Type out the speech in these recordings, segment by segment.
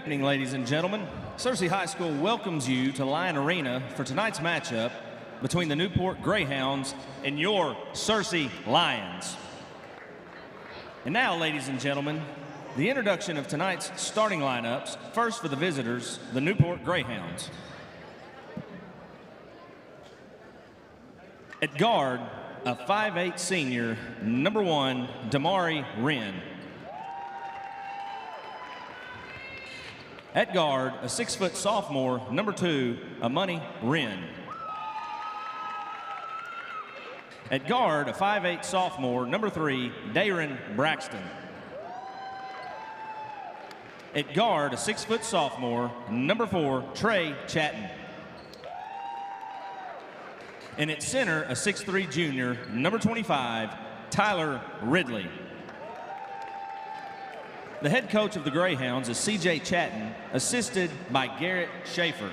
Good evening, ladies and gentlemen. Searcy High School welcomes you to Lion Arena for tonight's matchup between the Newport Greyhounds and your Searcy Lions. And now, ladies and gentlemen, the introduction of tonight's starting lineups. First for the visitors, the Newport Greyhounds. At guard, a 5'8" senior, number 1, Damari Wren. At guard, a 6' sophomore, number 2, Amani Wren. At guard, a 5'8" sophomore, number 3, Darren Braxton. At guard, a 6' sophomore, number 4, Trey Chatton. And at center, a 6'3" junior, number 25, Tyler Ridley. The head coach of the Greyhounds is C.J. Chatton, assisted by Garrett Schaefer.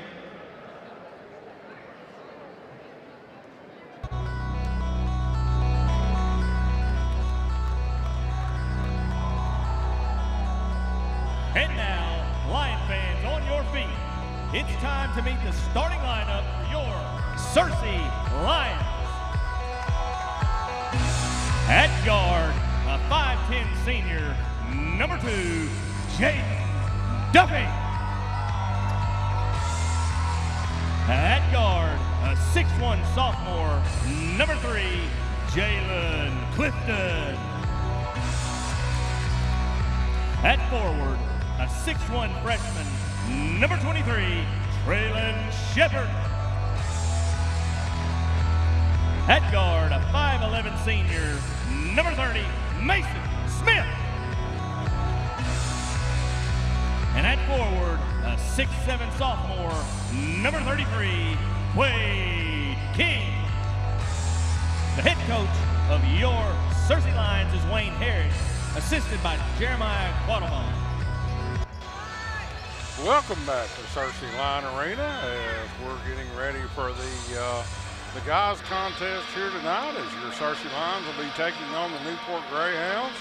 And now, Lion fans on your feet, it's time to meet the starting lineup for your Searcy Lions. At guard, a 5'10" senior, number 2, Jaden Duffy. At guard, a 6'1" sophomore, number 3, Jalen Clifton. At forward, a 6'1" freshman, number 23, Traylon Shepard. At guard, a 5'11" senior, number 30, Mason Smith. And at forward, a 6'7" sophomore, number 33, Wade King. The head coach of your Searcy Lions is Wayne Harris, assisted by Jeremiah Quattlebaum. Welcome back to Searcy Lion Arena as we're getting ready for the guys contest here tonight, as your Searcy Lions will be taking on the Newport Greyhounds.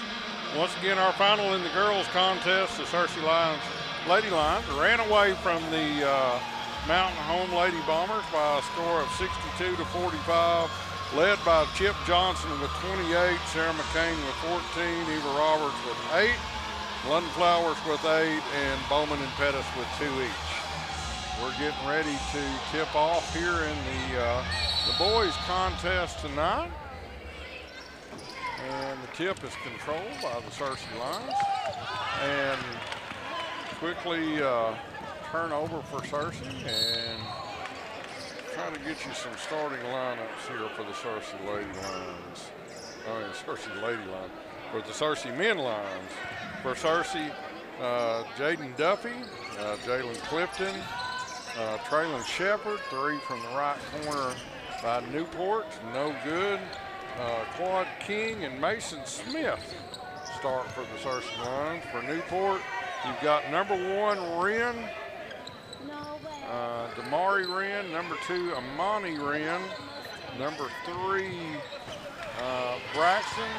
Once again, our final in the girls contest, the Searcy Lions Lady Lions ran away from the Mountain Home Lady Bombers by a score of 62-45, led by Chip Johnson with 28, Sarah McCain with 14, Eva Roberts with 8, London Flowers with 8, and Bowman and Pettis with 2 each. We're getting ready to tip off here in the boys contest tonight. And the tip is controlled by the Searcy Lions. And quickly turn over for Searcy and try to get you some starting lineups here for the Searcy Lady Lions. Searcy Lady Lions. For the Searcy Men Lions. For Searcy, Jaden Duffy, Jalen Clifton, Traylon Shepard, 3 from the right corner by Newport, no good. Quad King and Mason Smith start for the Searcy Lions. For Newport, you've got number 1, Wren, Damari Wren, number 2, Amani Wren, number 3, Braxton,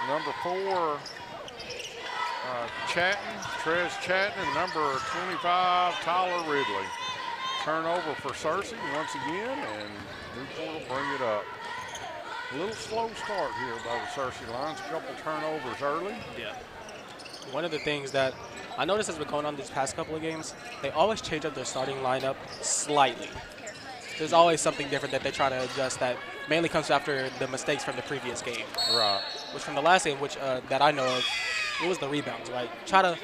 number 4, Trez Chatton, and number 25, Tyler Ridley. Turnover for Searcy once again, and Newport will bring it up. A little slow start here by the Searcy Lions. A couple turnovers early. Yeah. One of the things that I noticed has been going on these past couple of games, they always change up their starting lineup slightly. There's always something different that they try to adjust that mainly comes after the mistakes from the previous game. Right. Which from the last game, which that I know of, it was the rebounds, right? Try to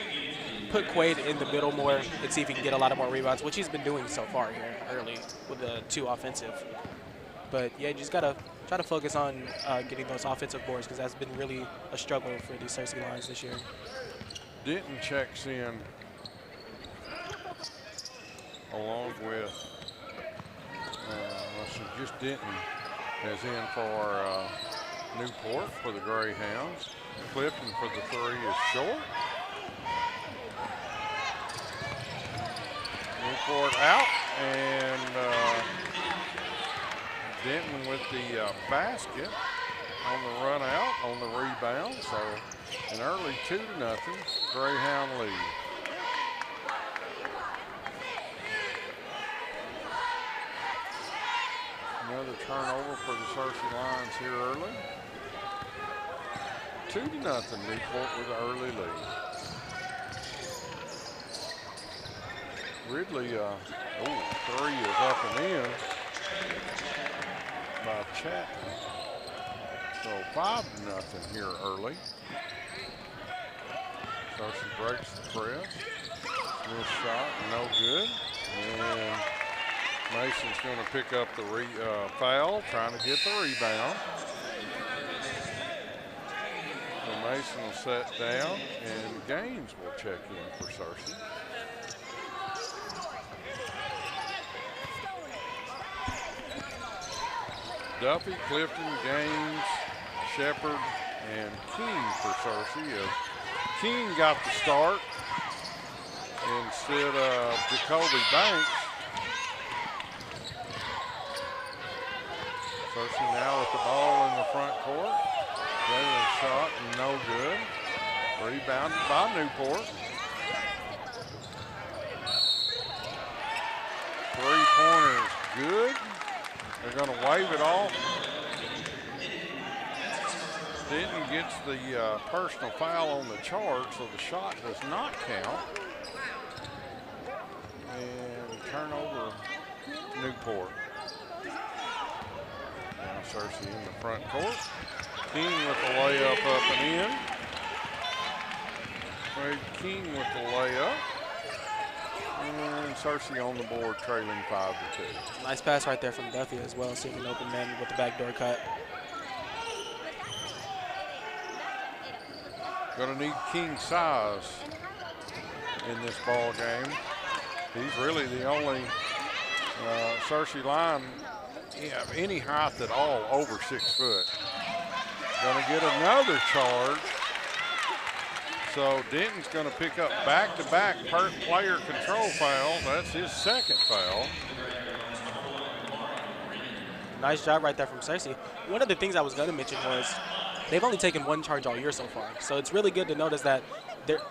put Quaid in the middle more and see if he can get a lot of more rebounds, which he's been doing so far here early with the 2 offensive. But yeah, you just gotta try to focus on getting those offensive boards, because that's been really a struggle for these Searcy Lions this year. Denton checks in along with, let's see, just Denton is in for Newport for the Greyhounds. Clifton for the 3 is short. Newport out, and Denton with the basket on the run out, on the rebound. So an early 2-0 Greyhound lead. Turnover for the Searcy Lions here early. 2-0 Newport with an early lead. Ridley, 3 is up and in by Chapman. So 5-0 here early. Searcy breaks the press. This shot, no good. And Mason's going to pick up the foul, trying to get the rebound. So Mason will set down, and Gaines will check in for Searcy. Duffy, Clifton, Gaines, Shepard, and King for Searcy. King got the start instead of Jacoby Banks. Searcy now with the ball in the front court. Jalen shot, no good. Rebounded by Newport. 3-pointer is good. They're going to wave it off. Denton gets the personal foul on the chart, so the shot does not count. And turnover Newport. Now Searcy in the front court. King with the layup up and in. Wade King with the layup. And Searcy on the board, trailing 5-2. Nice pass right there from Duffy as well, seeing an open man with the backdoor cut. Going to need King's size in this ball game. He's really the only Searcy line of any height at all over 6 foot. Going to get another charge. So Denton's going to pick up back-to-back player control foul. That's his second foul. Nice job right there from Searcy. One of the things I was going to mention was they've only taken 1 charge all year so far. So it's really good to notice that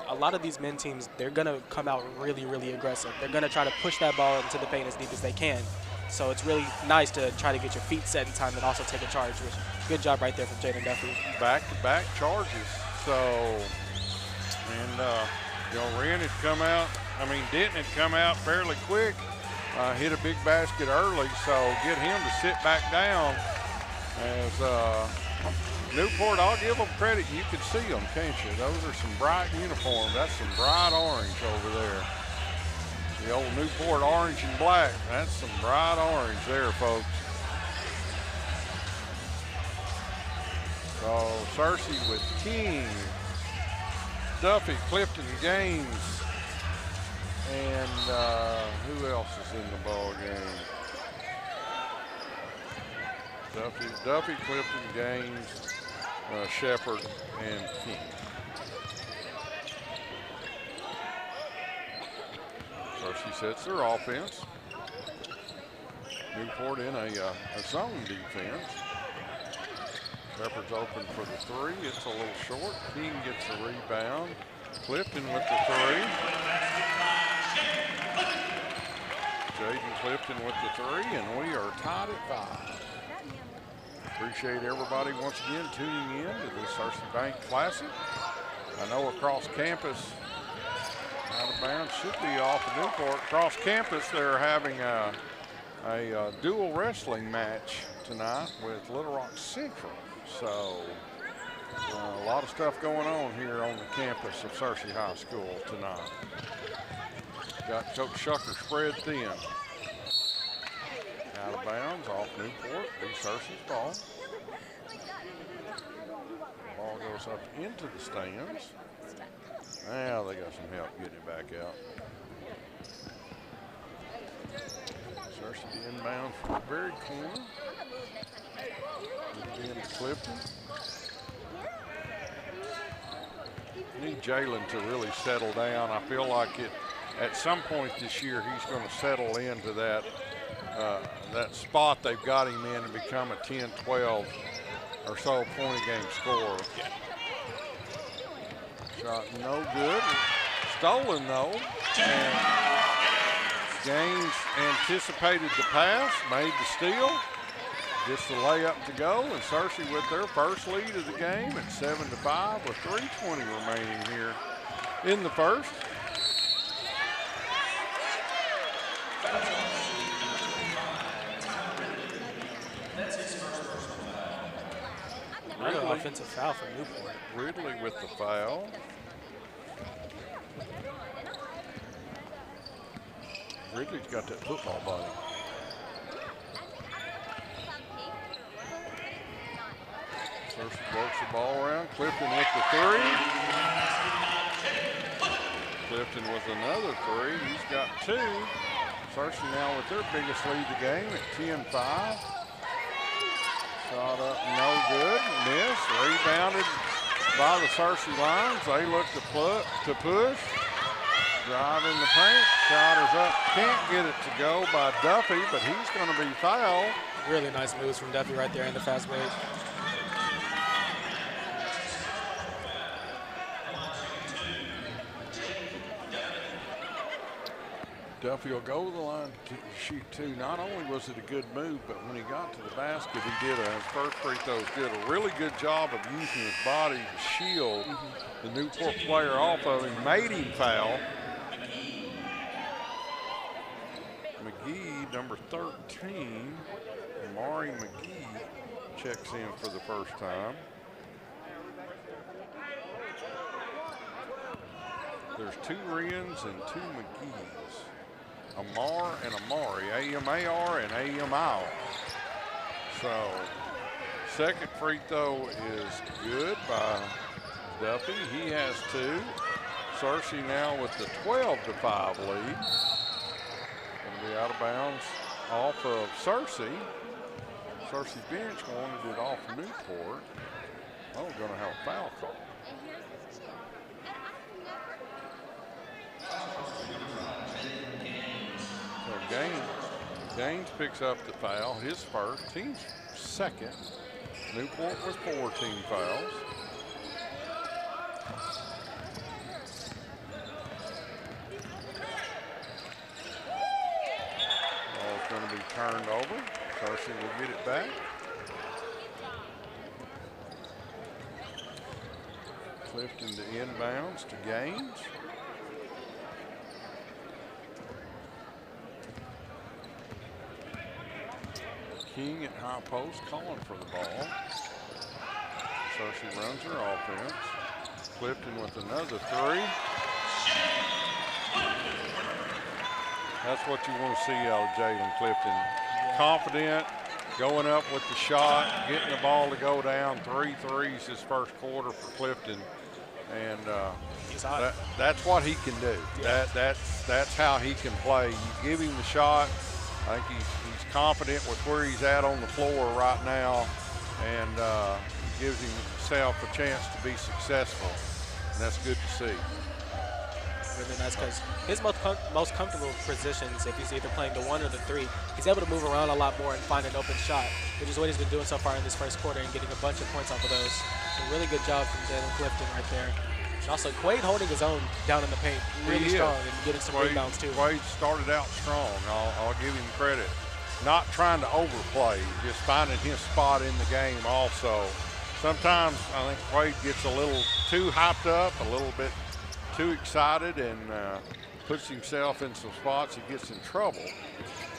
a lot of these men teams, they're going to come out really, really aggressive. They're going to try to push that ball into the paint as deep as they can. So it's really nice to try to get your feet set in time and also take a charge. Which, good job right there from Jaden Duffy. Back-to-back charges. So, and Wren had come out, Denton had come out fairly quick, hit a big basket early, so get him to sit back down as Newport, I'll give them credit. You can see them, can't you? Those are some bright uniforms. That's some bright orange over there. The old Newport orange and black. That's some bright orange there, folks. So Searcy with King, Duffy, Clifton, Gaines, and who else is in the ball game? Duffy, Clifton, Gaines, Shepard, and King. Searcy sets their offense. Newport in a zone defense. Shepard's open for the 3. It's a little short. King gets the rebound. Clifton with the 3. Jaden Clifton with the 3, and we are tied at 5. Appreciate everybody once again tuning in to the Searcy Bank Classic. I know across campus, out of bounds, should be off of Newport. Across campus, they're having a dual wrestling match tonight with Little Rock Central. So a lot of stuff going on here on the campus of Searcy High School tonight. Got Coach Shucker spread thin. Out of bounds, off Newport, be Searcy's ball. Ball goes up into the stands. Now they got some help getting it back out. Searcy the inbound from the very corner. Again to Clifton. Need Jalen to really settle down. I feel like at some point this year he's going to settle into that spot they've got him in and become a 10, 12 or so point a game scorer. Shot no good. Stolen though. And Gaines anticipated the pass, made the steal. Just the layup to go, and Searcy with their first lead of the game at 7-5 with 3:20 remaining here in the first. Another offensive foul for Newport. Ridley with the foul. Ridley's got that football body. Searcy works the ball around. Clifton with the three. Clifton with another three. He's got two. Searcy now with their biggest lead of the game at 10-5. Shot up, no good. Miss. Rebounded by the Searcy Lions. They look to push. Drive in the paint. Shot is up. Can't get it to go by Duffy, but he's going to be fouled. Really nice moves from Duffy right there in the fast break. Duffy will go to the line to shoot two. Not only was it a good move, but when he got to the basket, he did his first free throw. Did a really good job of using his body to shield the Newport player off of him. Made him foul. McGee, number 13, Amari McGee checks in for the first time. There's two Ryans and two McGees. Amar and Amari, A-M-A-R and A-M-I-R. So, second free throw is good by Duffy. He has two. Searcy now with the 12-5 lead. Going to be out of bounds off of Searcy. Searcy bench wanted it off Newport. Oh, going to have a foul call. Gaines picks up the foul, his first, team's second. Newport with 14 fouls. Ball's going to be turned over. Searcy will get it back. Clifton to inbounds to Gaines. King at high post calling for the ball. Searcy runs her offense. Clifton with another three. That's what you want to see out of Jalen Clifton. Confident, going up with the shot, getting the ball to go down. 3 threes his first quarter for Clifton. And that's what he can do. Yeah. That's how he can play. You give him the shot. I think he's confident with where he's at on the floor right now, and gives himself a chance to be successful, and that's good to see. Really nice, because his most comfortable positions, if he's either playing the 1 or the 3, he's able to move around a lot more and find an open shot, which is what he's been doing so far in this first quarter and getting a bunch of points off of those. So really good job from Jalen Clifton right there. And also, Quaid holding his own down in the paint, really strong, and getting some rebounds too. Quaid started out strong. I'll give him credit. Not trying to overplay, just finding his spot in the game also. Sometimes I think Quaid gets a little too hyped up, a little bit too excited, and puts himself in some spots he gets in trouble.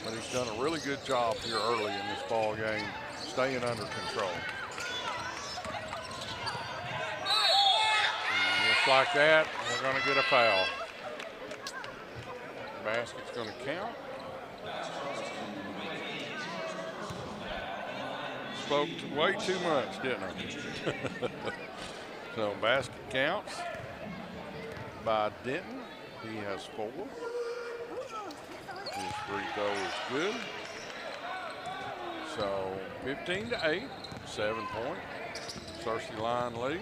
But he's done a really good job here early in this ball game, staying under control. Just like that, we're going to get a foul. Basket's going to count. Spoke way too much, didn't I? So basket counts by Denton. He has 4. His free throw is good. So 15-8, 7-point. Searcy line lead.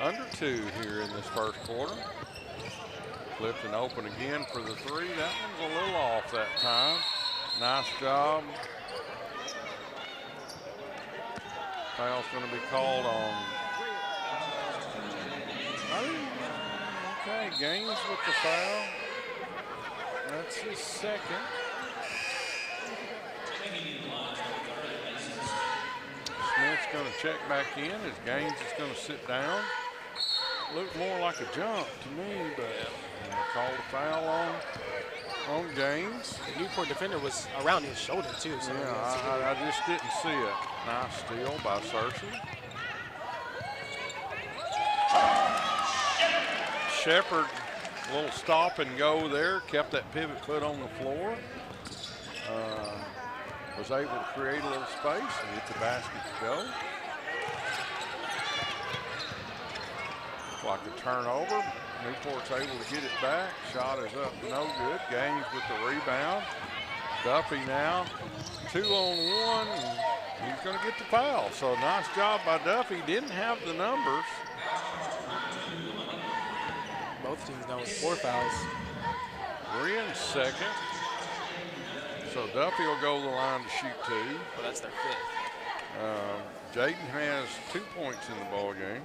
Under 2 here in this first quarter. Clifton open again for the 3. That one's a little off that time. Nice job. Foul's going to be called on. Okay, Gaines with the foul. That's his second. going to check back in as Gaines is going to sit down. Looked more like a jump to me, but called a foul on Gaines. The Newport defender was around his shoulder too. So yeah, I just didn't see it. Nice steal by Searcy. Shepard, a little stop and go there, kept that pivot foot on the floor. Was able to create a little space and get the basket to go. Like a turnover. Newport's able to get it back. Shot is up, no good. Gaines with the rebound. Duffy now 2-on-1. He's going to get the foul. So nice job by Duffy. Didn't have the numbers. Both teams now with 4 fouls. We're in second. So Duffy will go to the line to shoot 2. Well, that's their 5th. Jaden has 2 points in the ball game.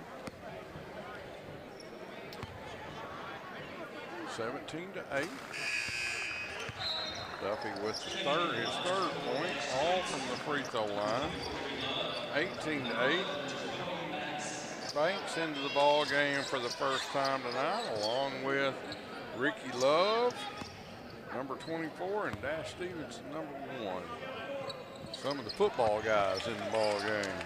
17-8. Duffy with his third point, all from the free throw line. 18-8. Banks into the ball game for the first time tonight, along with Ricky Love, number 24, and Dash Stevenson, number 1. Some of the football guys in the ball game.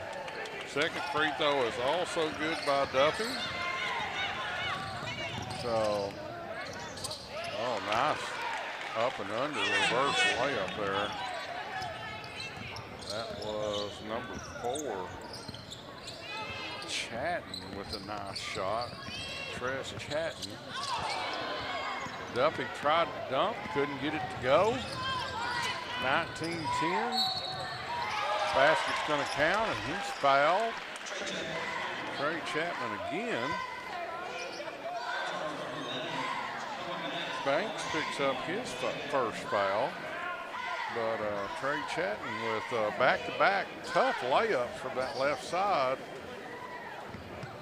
Second free throw is also good by Duffy. So, oh, nice up and under reverse layup there. That was number 4. Chatton with a nice shot. Tress Chatton. Duffy tried to dunk, couldn't get it to go. 19-10. Basket's going to count, and he's fouled. Trey Chapman again. Banks picks up his first foul. But Trey Chatton with back-to-back tough layups from that left side.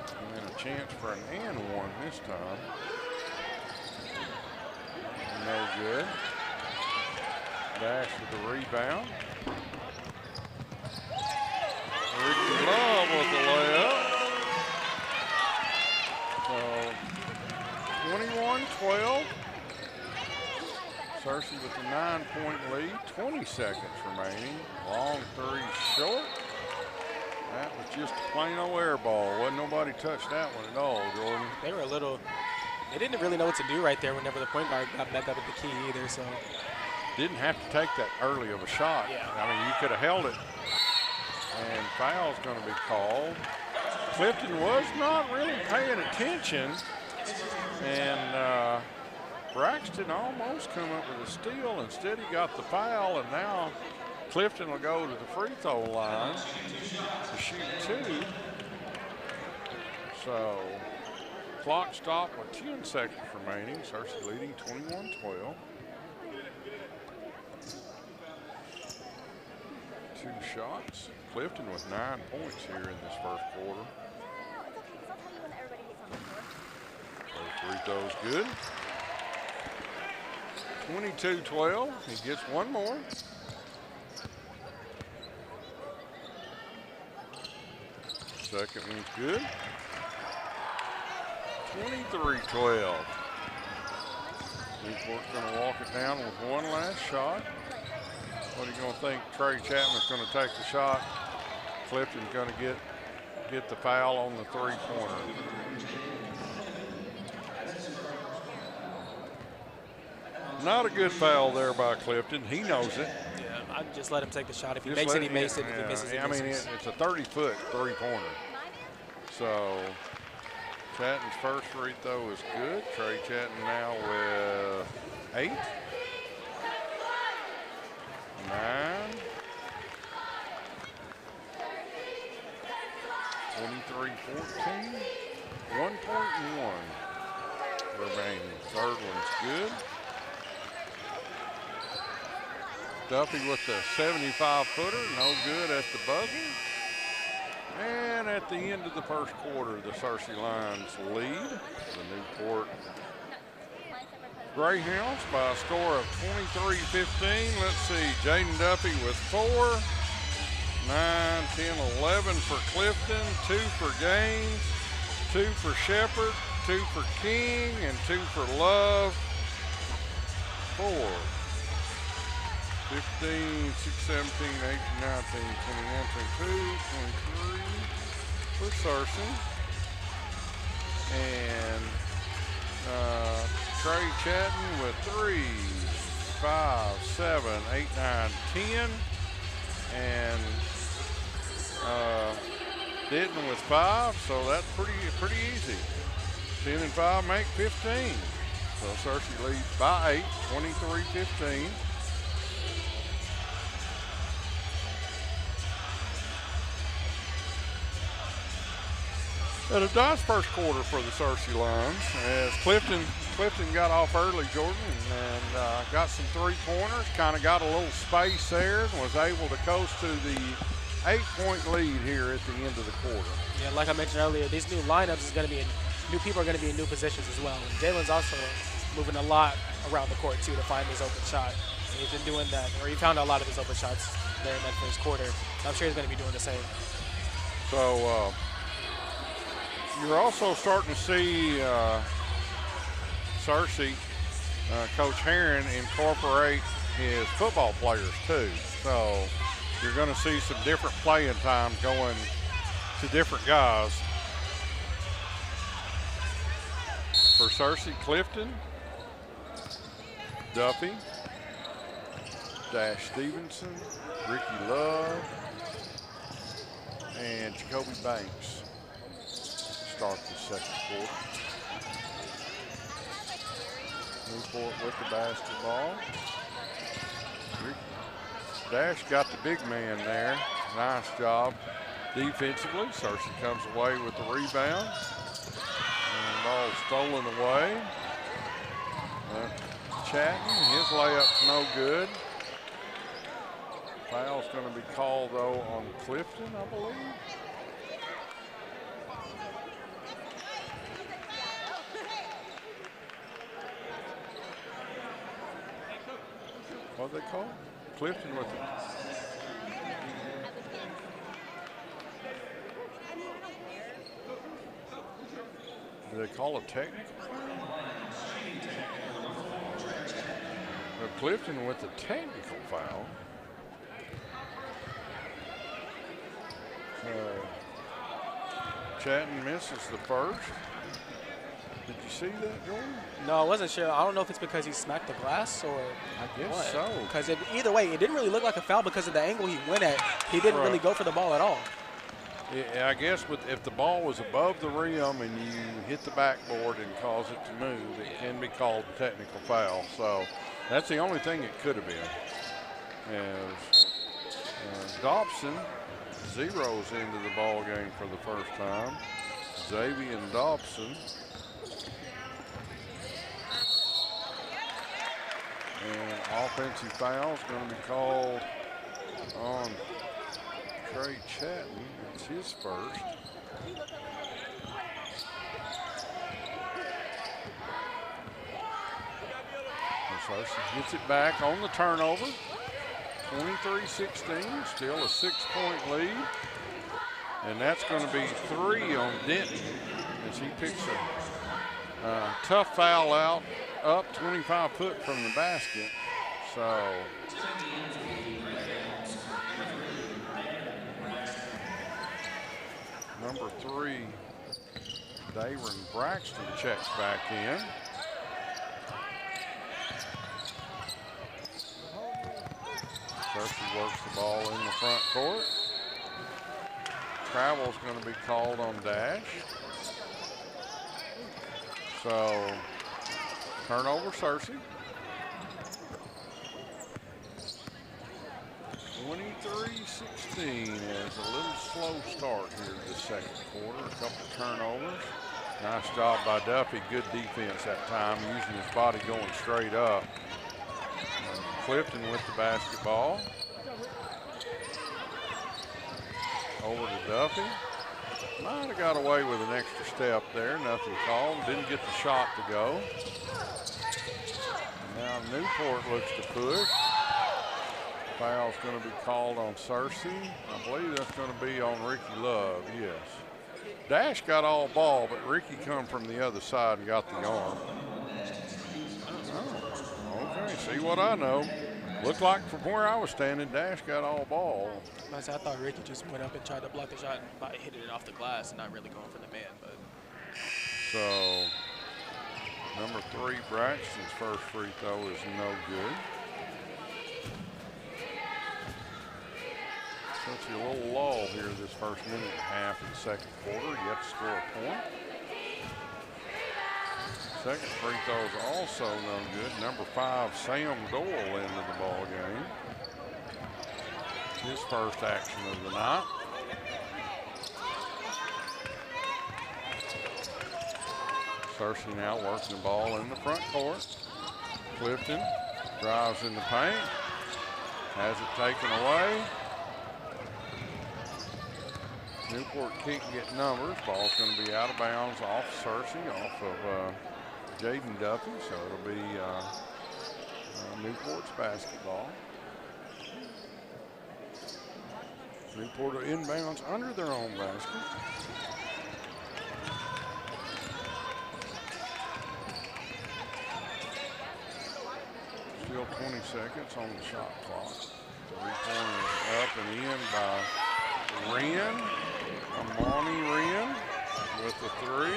And then a chance for an and one this time. No good. Dash with the rebound. Ricky Love with the layup. So 21-12. Searcy with a 9-point lead. 20 seconds remaining. Long three short. That was just a plain old air ball. Wasn't nobody touched that one at all, Jordan. They were a little, they didn't really know what to do right there whenever the point guard got back up at the key either, so. Didn't have to take that early of a shot. Yeah. I mean, you could have held it. And foul's going to be called. Clifton was not really paying attention. And Braxton almost come up with a steal. Instead, he got the foul, and now Clifton will go to the free throw line to shoot 2. So, clock stopped with 10 seconds remaining. Searcy leading 21-12. 2 shots. Clifton with 9 points here in this first quarter. Those free throws good. 22-12. He gets one more. Second one's good. 23-12. Newport's going to walk it down with one last shot. What are you going to think? Trey Chapman's going to take the shot. Clifton's going to get the foul on the three-pointer. Not a good foul there by Clifton. He knows it. Yeah, I'd just let him take the shot. If he makes it, he makes it. If he misses, he misses. I mean, it's a 30-foot three-pointer. So Chatton's first free throw is good. Trey Chatton now with 8. 9. 23-14. 1.1 remaining. Third one's good. Duffy with the 75-footer, no good at the buzzer. And at the end of the first quarter, the Searcy Lions lead the Newport Greyhounds by a score of 23-15. Let's see, Jaden Duffy with 4. 9, 10, 11 for Clifton, 2 for Gaines, 2 for Shepherd, 2 for King, and 2 for Love. 4, 15, 16, 17, 18, 19, 20, 22, 23 for Searcy. And Trey Chatton with 3, 5, 7, 8, 9, 10. And Denton with 5, so that's pretty easy. 10 and 5 make 15. So Searcy leads by 8, 23-15. At a nice first quarter for the Searcy Lions as Clifton got off early, Jordan, and got some three-pointers, kind of got a little space there and was able to coast to the 8-point lead here at the end of the quarter. Yeah, like I mentioned earlier, these new lineups is going to be new people are going to be in new positions as well. And Jalen's also moving a lot around the court too to find his open shot. And he's been doing that, or he found a lot of his open shots there in that first quarter. I'm sure he's going to be doing the same. So you're also starting to see Searcy, Coach Herron, incorporate his football players too. So you're going to see some different playing time going to different guys. For Searcy, Clifton, Duffy, Dash Stevenson, Ricky Love, and Jacoby Banks start the second quarter. Newport with the basketball. Dash got the big man there. Nice job defensively. Searcy comes away with the rebound. And ball stolen away. Chatton, his layup's no good. Foul's going to be called, though, on Clifton, I believe. What they call? Clifton with it. Do they call a technical? Well, Clifton with the technical foul. Chatton misses the first. Did you see that, Jordan? No, I wasn't sure. I don't know if it's because he smacked the glass or I guess what. so. Because either way, it didn't really look like a foul because of the angle he went at. He didn't really go for the ball at all. Yeah, I guess if the ball was above the rim and you hit the backboard and cause it to move, it can be called a technical foul. So that's the only thing it could have been. As Dobson zeroes into the ball game for the first time. Xavier Dobson. And offensive foul is going to be called on Trey Chatton. It's his first. Searcy gets it back on the turnover. 23-16, still a 6-point lead. And that's going to be 3 on Denton as he picks a tough foul out up 25 foot from the basket. So number 3, Dayron Braxton checks back in. Searcy works the ball in the front court. Travel's going to be called on Dash. So turnover, Searcy. 23-16 as a little slow start here this second quarter. A couple turnovers. Nice job by Duffy. Good defense that time, using his body going straight up. Clifton with the basketball. Over to Duffy. Might have got away with an extra step there. Nothing called. Didn't get the shot to go. Now Newport looks to push. Foul's going to be called on Searcy. I believe that's going to be on Ricky Love, yes. Dash got all ball, but Ricky come from the other side and got the arm. Oh, okay, see what I know. Looked like from where I was standing, Dash got all ball. I thought Ricky just went up and tried to block the shot by hitting it off the glass and not really going for the man. But So, number 3, Braxton's first free throw is no good. Such a little lull here this first minute and a half of the second quarter. You have to score a point. Second free throw is also no good. Number 5, Sam Doyle into the ball game. His first action of the night. Searcy now working the ball in the front court. Clifton drives in the paint. Has it taken away. Newport can't get numbers. Ball's going to be out of bounds off Searcy, off of Jaden Duffy, so it'll be Newport's basketball. Newport are inbounds under their own basket. Still 20 seconds on the shot clock. Three-pointers up and in by Wren. Amani Wren with the 3.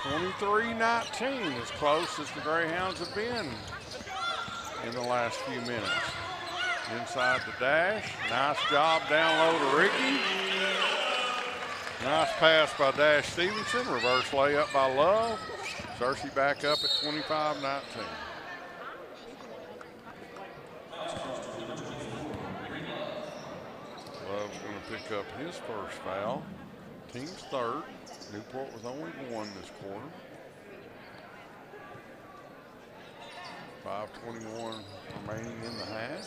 23-19, as close as the Greyhounds have been in the last few minutes. Inside the dash, nice job down low to Ricky. Nice pass by Dash Stevenson, reverse layup by Love. Searcy back up at 25-19. Love's going to pick up his first foul. Team's third. Newport with only 1 this quarter. 5:21 remaining in the half.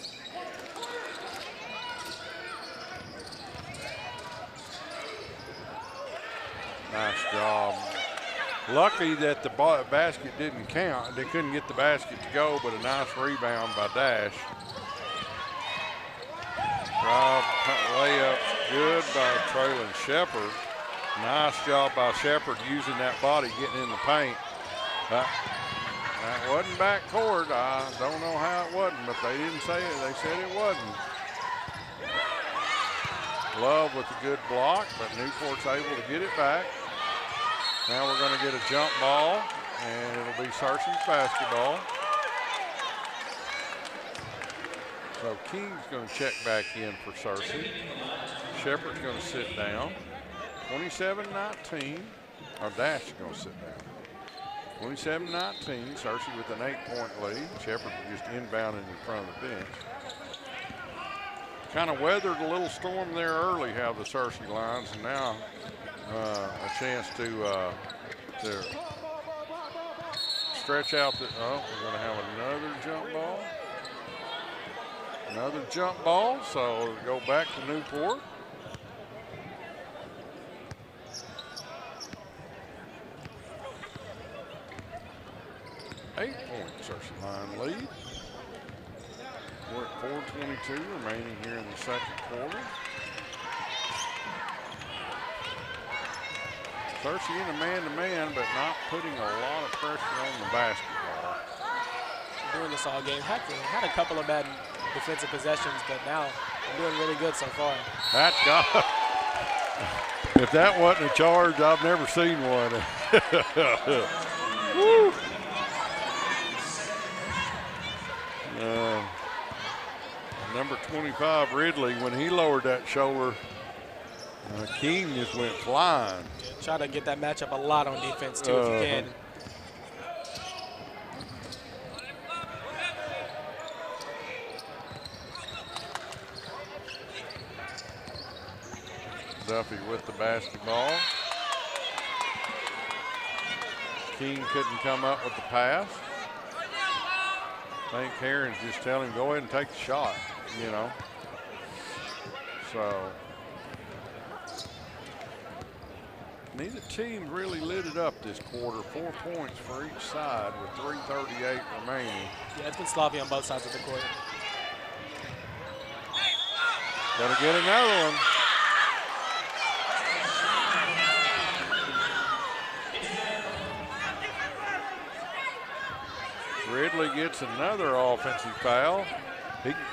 Nice job. Lucky that the basket didn't count. They couldn't get the basket to go, but a nice rebound by Dash. Drive layup good by Traylon Shepard. Nice job by Shepard using that body, getting in the paint. That wasn't backcourt. I don't know how it wasn't, but they didn't say it. They said it wasn't. Love with a good block, but Newport's able to get it back. Now we're going to get a jump ball, and it'll be Searcy's basketball. So King's going to check back in for Searcy. Shepard's going to sit down. 27-19, or Dash is going to sit down. 27-19, Searcy with an 8-point lead. Shepard just inbounding in front of the bench. Kind of weathered a little storm there early, have the Searcy Lions, and now a chance to stretch out the, we're going to have another jump ball. Another jump ball, so it'll go back to Newport. Eight-point Searcy line lead. We're at 4:22 remaining here in the second quarter. Searcy in a man-to-man, but not putting a lot of pressure on the basketball. doing this all game. Had a couple of bad defensive possessions, but now I'm doing really good so far. That's got. If that wasn't a charge, I've never seen one. Woo. Number 25, Ridley, when he lowered that shoulder, King just went flying. Yeah, try to get that matchup a lot on defense, too, if you can. Duffy with the basketball. King couldn't come up with the pass. I think Herron's just telling him, go ahead and take the shot, you know. So Neither team really lit it up this quarter. 4 points for each side with 3:38 remaining. Yeah, it's been sloppy on both sides of the court. Gonna get another one. Ridley gets another offensive foul.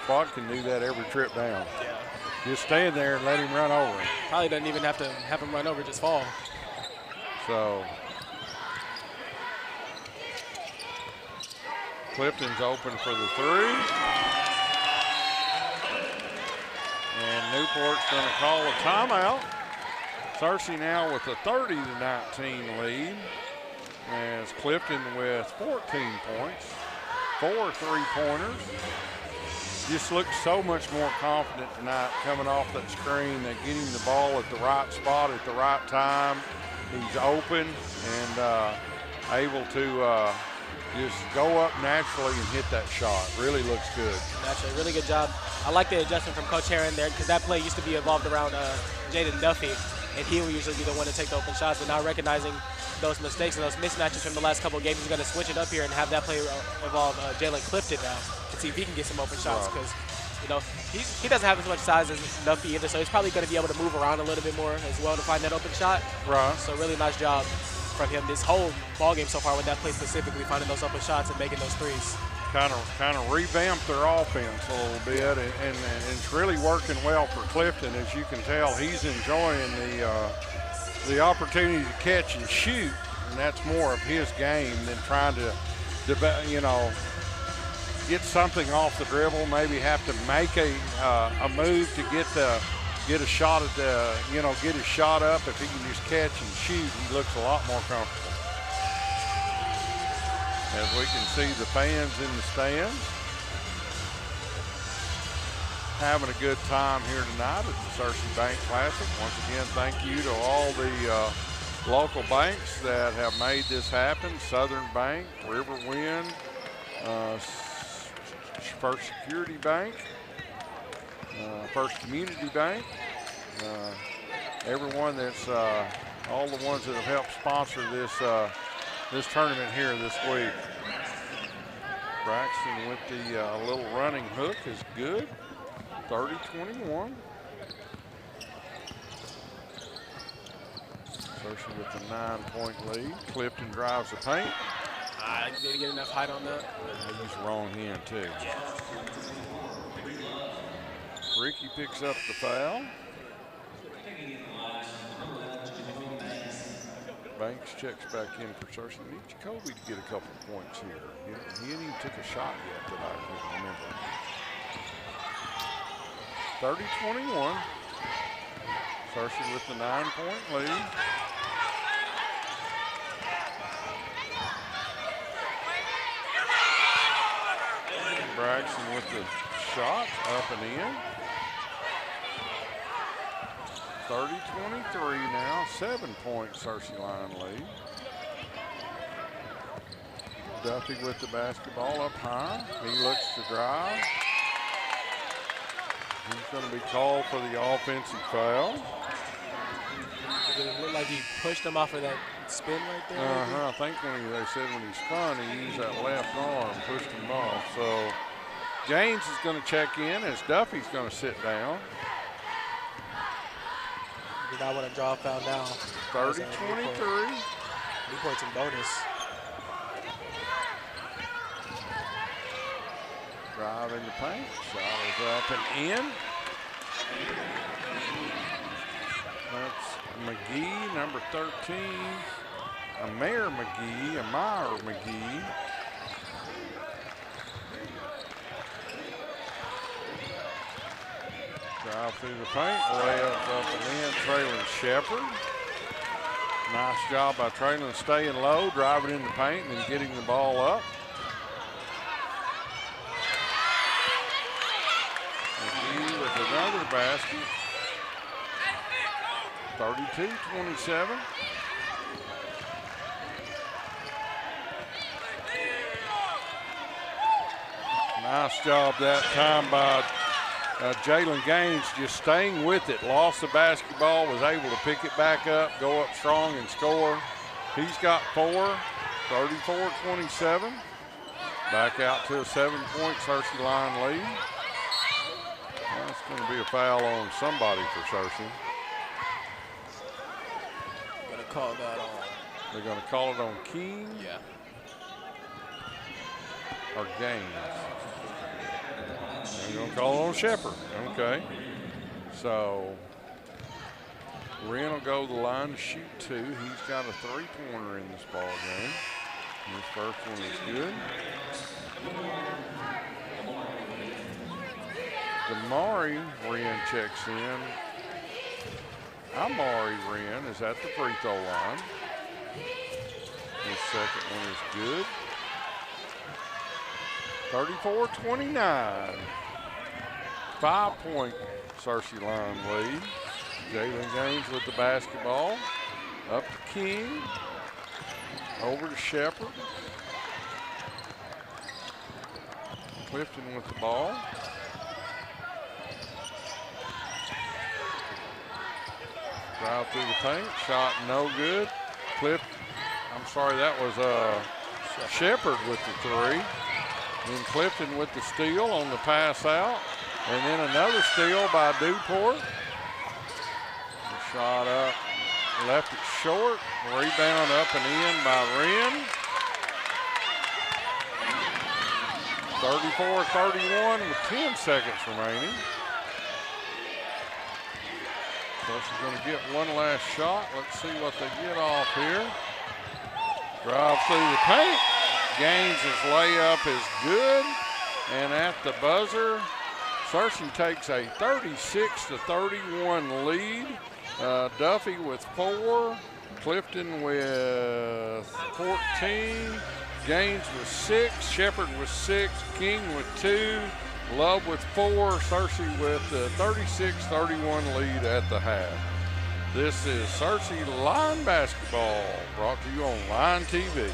Quad can do that every trip down. Yeah. Just stand there and let him run over him. Probably doesn't even have to have him run over, just fall. So Clifton's open for the three. And Newport's going to call a timeout. Searcy now with a 30-19 lead. As Clifton with 14 points, 4 3-pointers. Just looked so much more confident tonight coming off that screen. They get him the ball at the right spot at the right time. He's open and able to just go up naturally and hit that shot. Really looks good. Naturally, really good job. I like the adjustment from Coach Heron there because that play used to be evolved around Jaden Duffy, and he would usually be the one to take the open shots. But now recognizing those mistakes and those mismatches from the last couple of games, he's going to switch it up here and have that play involve Jalen Clifton now and see if he can get some open shots because, you know, he doesn't have as much size as Duffy either, so he's probably going to be able to move around a little bit more as well to find that open shot. Right. So really nice job from him this whole ball game so far with that play specifically, finding those open shots and making those threes. Kind of revamped their offense a little bit, and it's really working well for Clifton. As you can tell, he's enjoying the opportunity to catch and shoot, and that's more of his game than trying to, you know, get something off the dribble. Maybe have to make a move to get a shot at the, you know, get his shot up. If he can just catch and shoot, he looks a lot more comfortable. As we can see the fans in the stands having a good time here tonight at the Searcy Bank Classic. Once again, thank you to all the local banks that have made this happen. Southern Bank, Riverwind, First Security Bank, First Community Bank, everyone that's, all the ones that have helped sponsor this tournament here this week. Braxton with the little running hook is good. 30-21. Searcy with the 9-point lead. Clifton drives the paint. Didn't get enough height on that. He's wrong hand too. Ricky picks up the foul. Banks checks back in for Searcy. Need Jacoby to get a couple of points here. He ain't even took a shot yet that I can remember. 30-21. Searcy with the 9-point lead. Braxton with the shot up and in. 30-23 now, 7-point Searcy line lead. Duffy with the basketball up high. He looks to drive. He's going to be called for the offensive foul. It looked like he pushed him off of that spin right there. I think they said when he spun, he used that left arm, pushed him off. So James is going to check in as Duffy's going to sit down. Do not want to draw a foul now. 30-23. Newport's in bonus. Drive in the paint. Shot is up and in. That's McGee, number 13. Amir McGee. Drive through the paint, layup up and in, Traylon Shepard. Nice job by Traylon staying low, driving in the paint, and then getting the ball up. McGee with another basket. 32-27. Nice job that time by Jalen Gaines just staying with it. Lost the basketball, was able to pick it back up, go up strong and score. He's got 4, 34-27. Back out to a 7-point Searcy line lead. That's going to be a foul on somebody for Searcy. Going to call that on. They're going to call it on King. Yeah. Or Gaines. They're going to call it on Shepard. Okay. So Wren will go to the line to shoot 2. He's got a 3-pointer in this ball game. His first one is good. Damari Wren checks in. Amari Wren is at the free throw line. His second one is good. 34-29. 5-point Searcy line lead. Jalen Gaines with the basketball. Up to King. Over to Shepard. Clifton with the ball. Drive through the paint. Shot no good. That was Shepard with the 3. Then Clifton with the steal on the pass out. And then another steal by Newport. The shot up. Left it short. Rebound up and in by Wren. 34-31 with 10 seconds remaining. So she's going to get one last shot. Let's see what they get off here. Drive through the paint. Gaines' layup is good. And at the buzzer, Searcy takes a 36-31 lead. Duffy with 4, Clifton with 14, Gaines with 6, Shepard with 6, King with 2, Love with 4, Searcy with the 36-31 lead at the half. This is Searcy Line Basketball, brought to you on Line TV.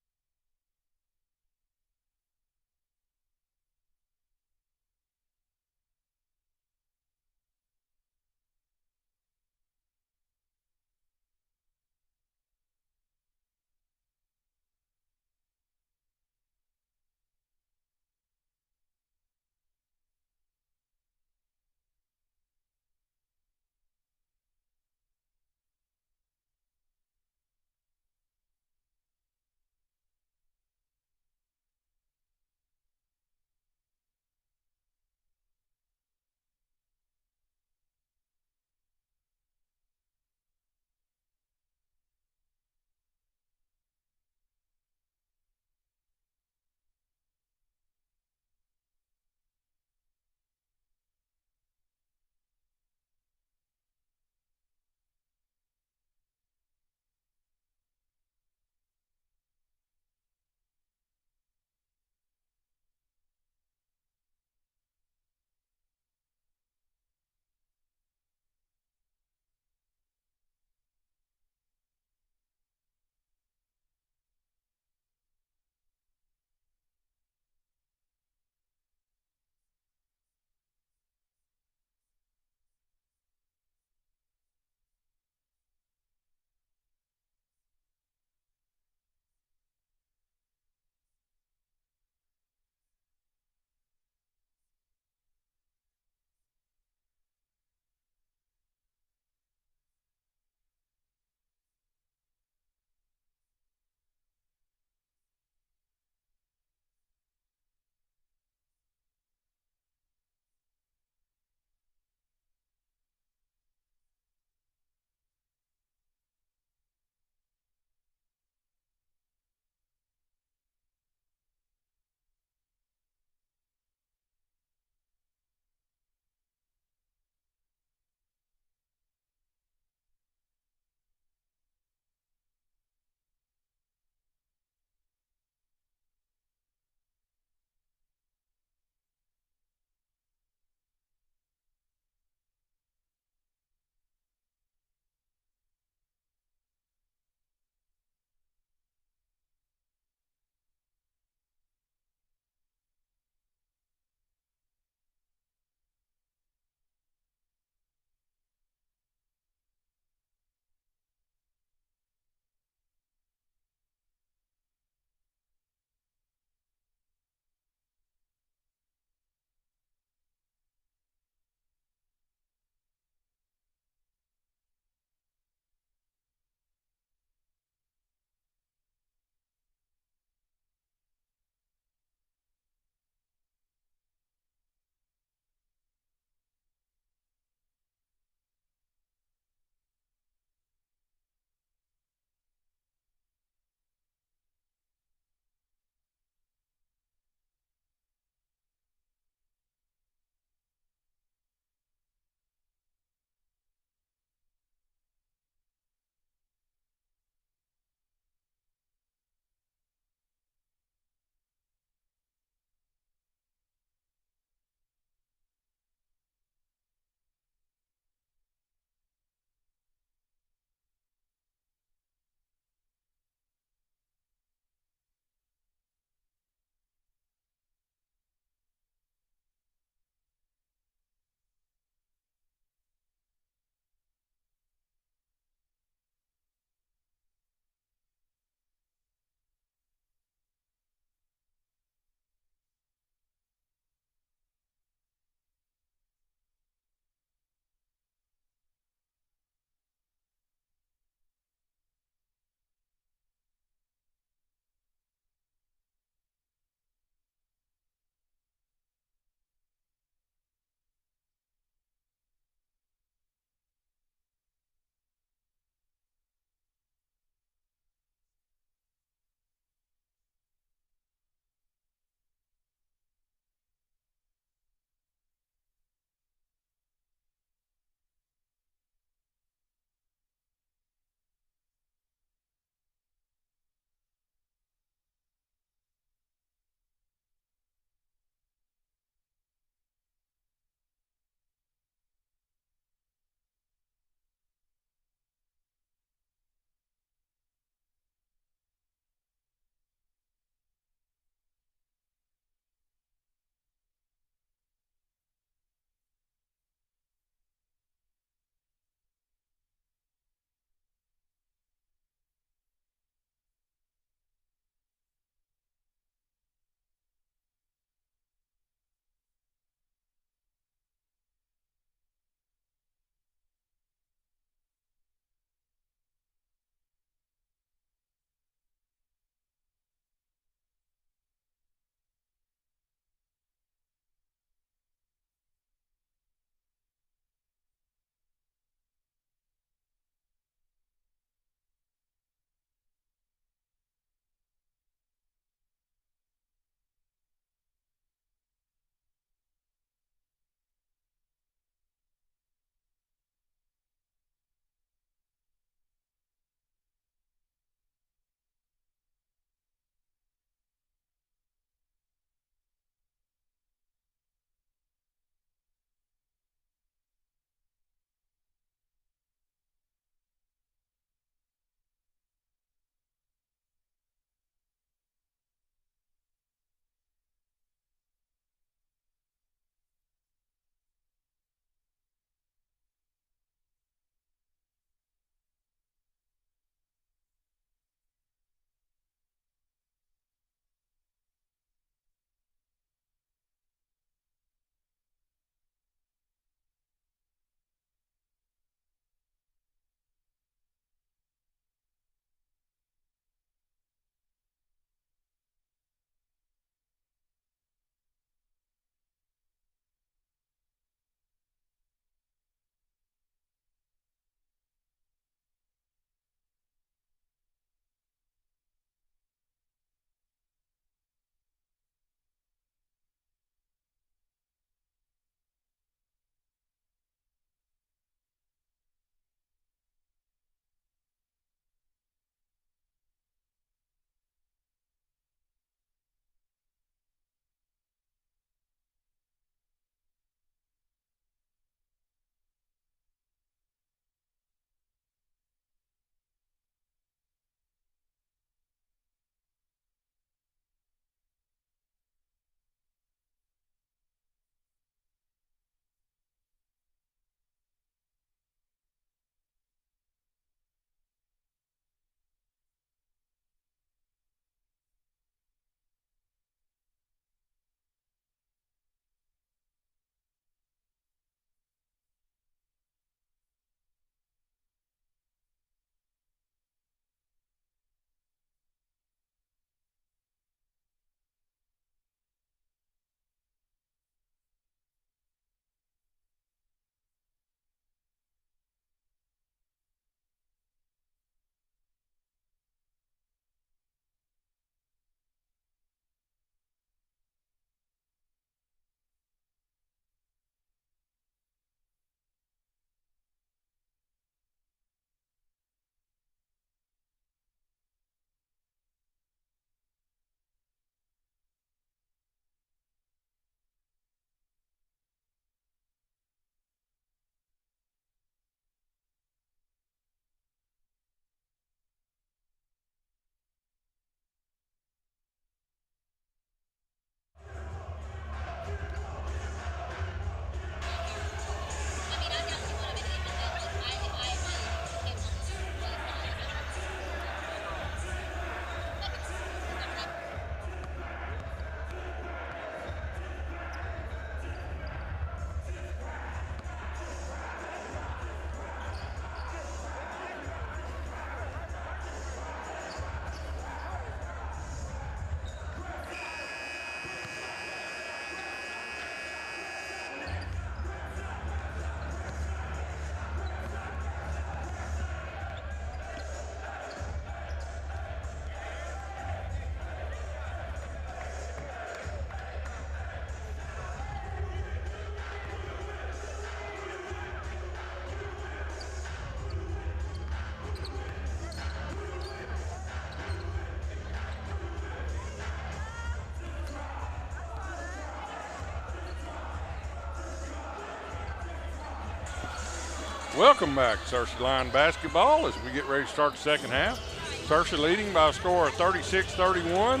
Welcome back, Searcy Lion basketball, as we get ready to start the second half. Searcy leading by a score of 36-31.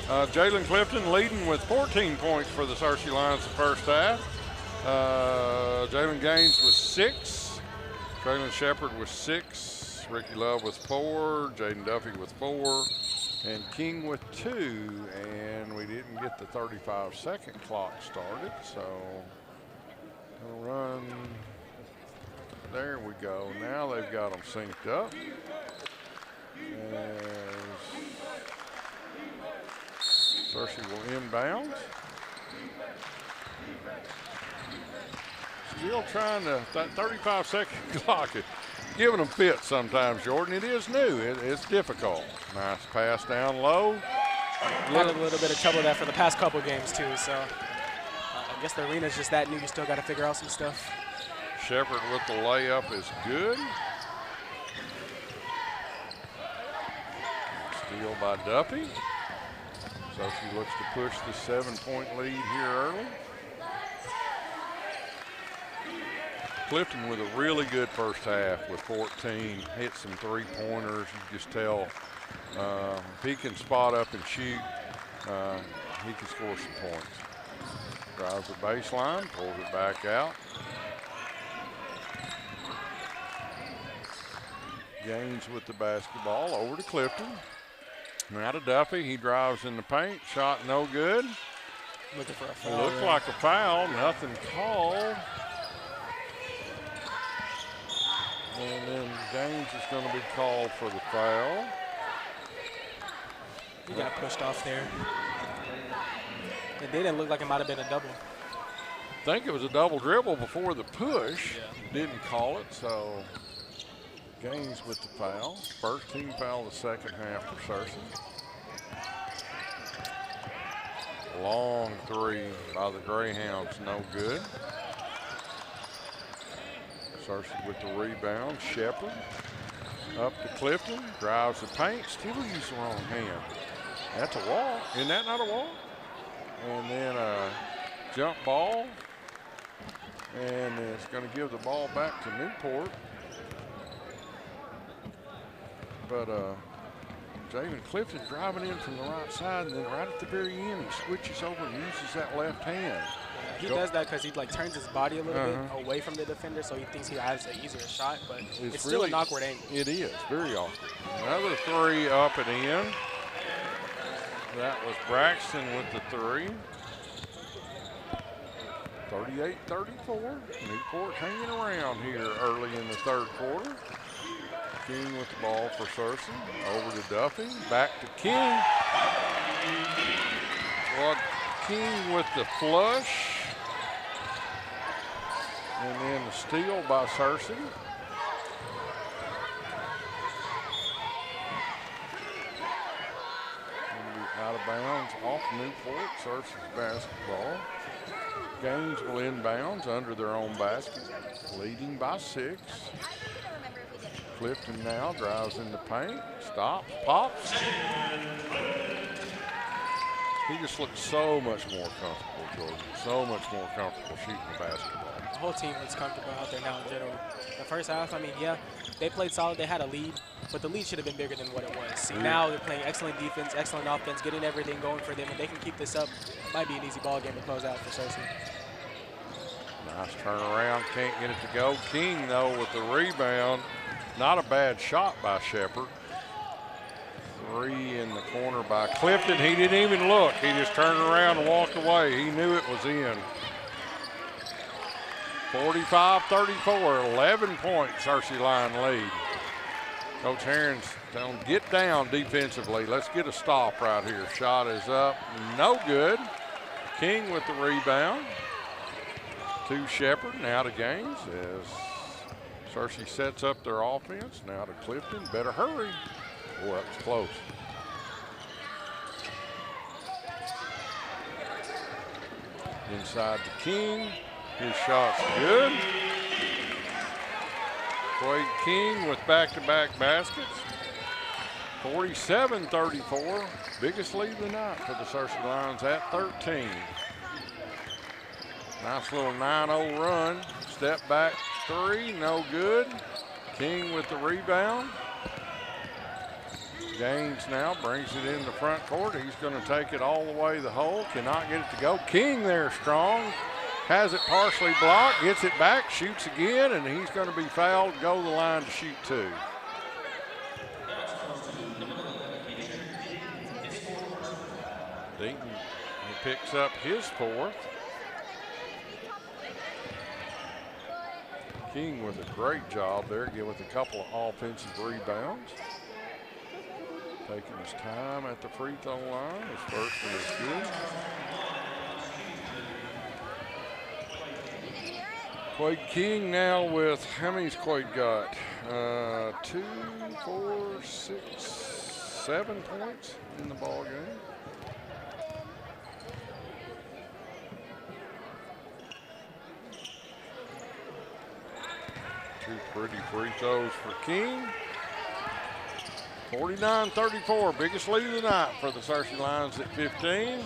Jalen Clifton leading with 14 points for the Searcy Lions the first half. Jalen Gaines with 6. Traylon Shepard with 6. Ricky Love with 4. Jaden Duffy with 4. And King with 2. And we didn't get the 35-second clock started, so we'll run. There we go. Now they've got them synced up. Searcy will inbound. Still trying to, that 35-second clock is giving them fits sometimes, Jordan. It is new. It's difficult. Nice pass down low. Had a little bit of trouble there for the past couple games, too. So I guess the arena's just that new. You still got to figure out some stuff. Shepard with the layup is good. Steal by Duffy. So she looks to push the 7-point lead here early. Clifton with a really good first half with 14. Hit some three-pointers. You just tell if he can spot up and shoot, he can score some points. Drives the baseline, pulls it back out. Gaines with the basketball over to Clifton. Now to Duffy. He drives in the paint. Shot no good. Looking for a foul. Looked like a foul. Nothing called. And then Gaines is going to be called for the foul. He got pushed off there. It didn't look like it might have been a double. I think it was a double dribble before the push. Yeah. Didn't call it, so Gaines with the foul. First team foul the second half for Searcy. Long three by the Greyhounds, no good. Searcy with the rebound. Shepard up to Clifton. Drives the paint. Still used the wrong hand. That's a walk. Isn't that not a walk? And then a jump ball. And it's going to give the ball back to Newport. But Javen Clifton driving in from the right side, and then right at the very end, he switches over and uses that left hand. He does that because he like turns his body a little bit away from the defender, so he thinks he has an easier shot, but it's still really an awkward angle. It is, very awkward. Another three up and in. That was Braxton with the three. 38-34. Newport hanging around here early in the third quarter. King with the ball for Searcy. Over to Duffy. Back to King. Well, King with the flush. And then the steal by Searcy. Out of bounds off Newport. Searcy's basketball. Gaines will inbounds under their own basket. Leading by 6. Clifton now drives in the paint. Stops, pops. He just looks so much more comfortable, Jordan. So much more comfortable shooting the basketball. The whole team looks comfortable out there now in general. The first half, I mean, yeah, they played solid. They had a lead, but the lead should have been bigger than what it was. See, now they're playing excellent defense, excellent offense, getting everything going for them. If they can keep this up, it might be an easy ball game to close out for Searcy. Nice turnaround, can't get it to go. King, though, with the rebound. Not a bad shot by Shepard. Three in the corner by Clifton. He didn't even look. He just turned around and walked away. He knew it was in. 45-34, 11 point Searcy Lion lead. Coach Herron's telling them, get down defensively. Let's get a stop right here. Shot is up, no good. King with the rebound. To Shepard, now to Gaines as Searcy sets up their offense. Now to Clifton, better hurry. Boy, that was close. Inside to King. His shot's good. Quade King with back-to-back baskets. 47-34. Biggest lead of the night for the Searcy Lions at 13. Nice little 9-0 run. Step back three, no good. King with the rebound. Gaines now brings it in the front court. He's going to take it all the way to the hole. Cannot get it to go. King there strong. Has it partially blocked. Gets it back. Shoots again. And he's going to be fouled. Go to the line to shoot two. Deaton picks up his fourth. King with a great job there, with a couple of offensive rebounds. Taking his time at the free throw line. His first one is good. Quade King now with, how many's Quade got? 2, 4, 6, 7 points in the ball game. Two pretty free throws for King. 49-34, biggest lead of the night for the Searcy Lions at 15.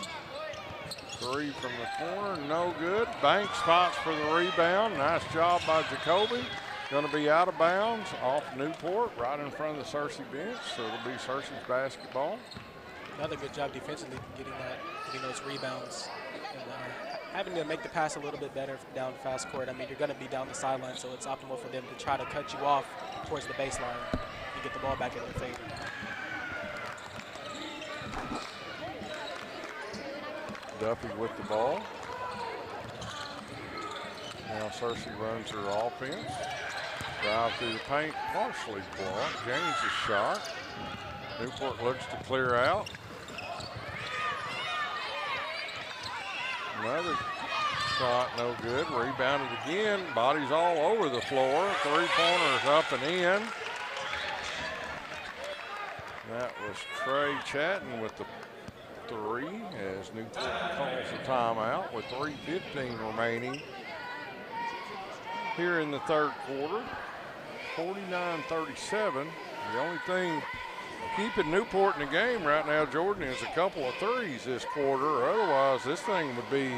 Three from the corner, no good. Banks fights for the rebound. Nice job by Jacoby. Going to be out of bounds off Newport, right in front of the Searcy bench. So it'll be Searcy's basketball. Another good job defensively getting those rebounds. And, having to make the pass a little bit better down fast court. I mean, you're going to be down the sideline, so it's optimal for them to try to cut you off towards the baseline and get the ball back in their favor. Duffy with the ball. Now Searcy runs her offense. Drive through the paint, partially blocked. James' shot. Newport looks to clear out. Another shot, no good. Rebounded again. Bodies all over the floor. Three-pointers up and in. That was Trey Chatton with the three as Newport calls the timeout with 3:15 remaining here in the third quarter. 49-37. The only thing keeping Newport in the game right now, Jordan, is a couple of threes this quarter. Or otherwise, this thing would be,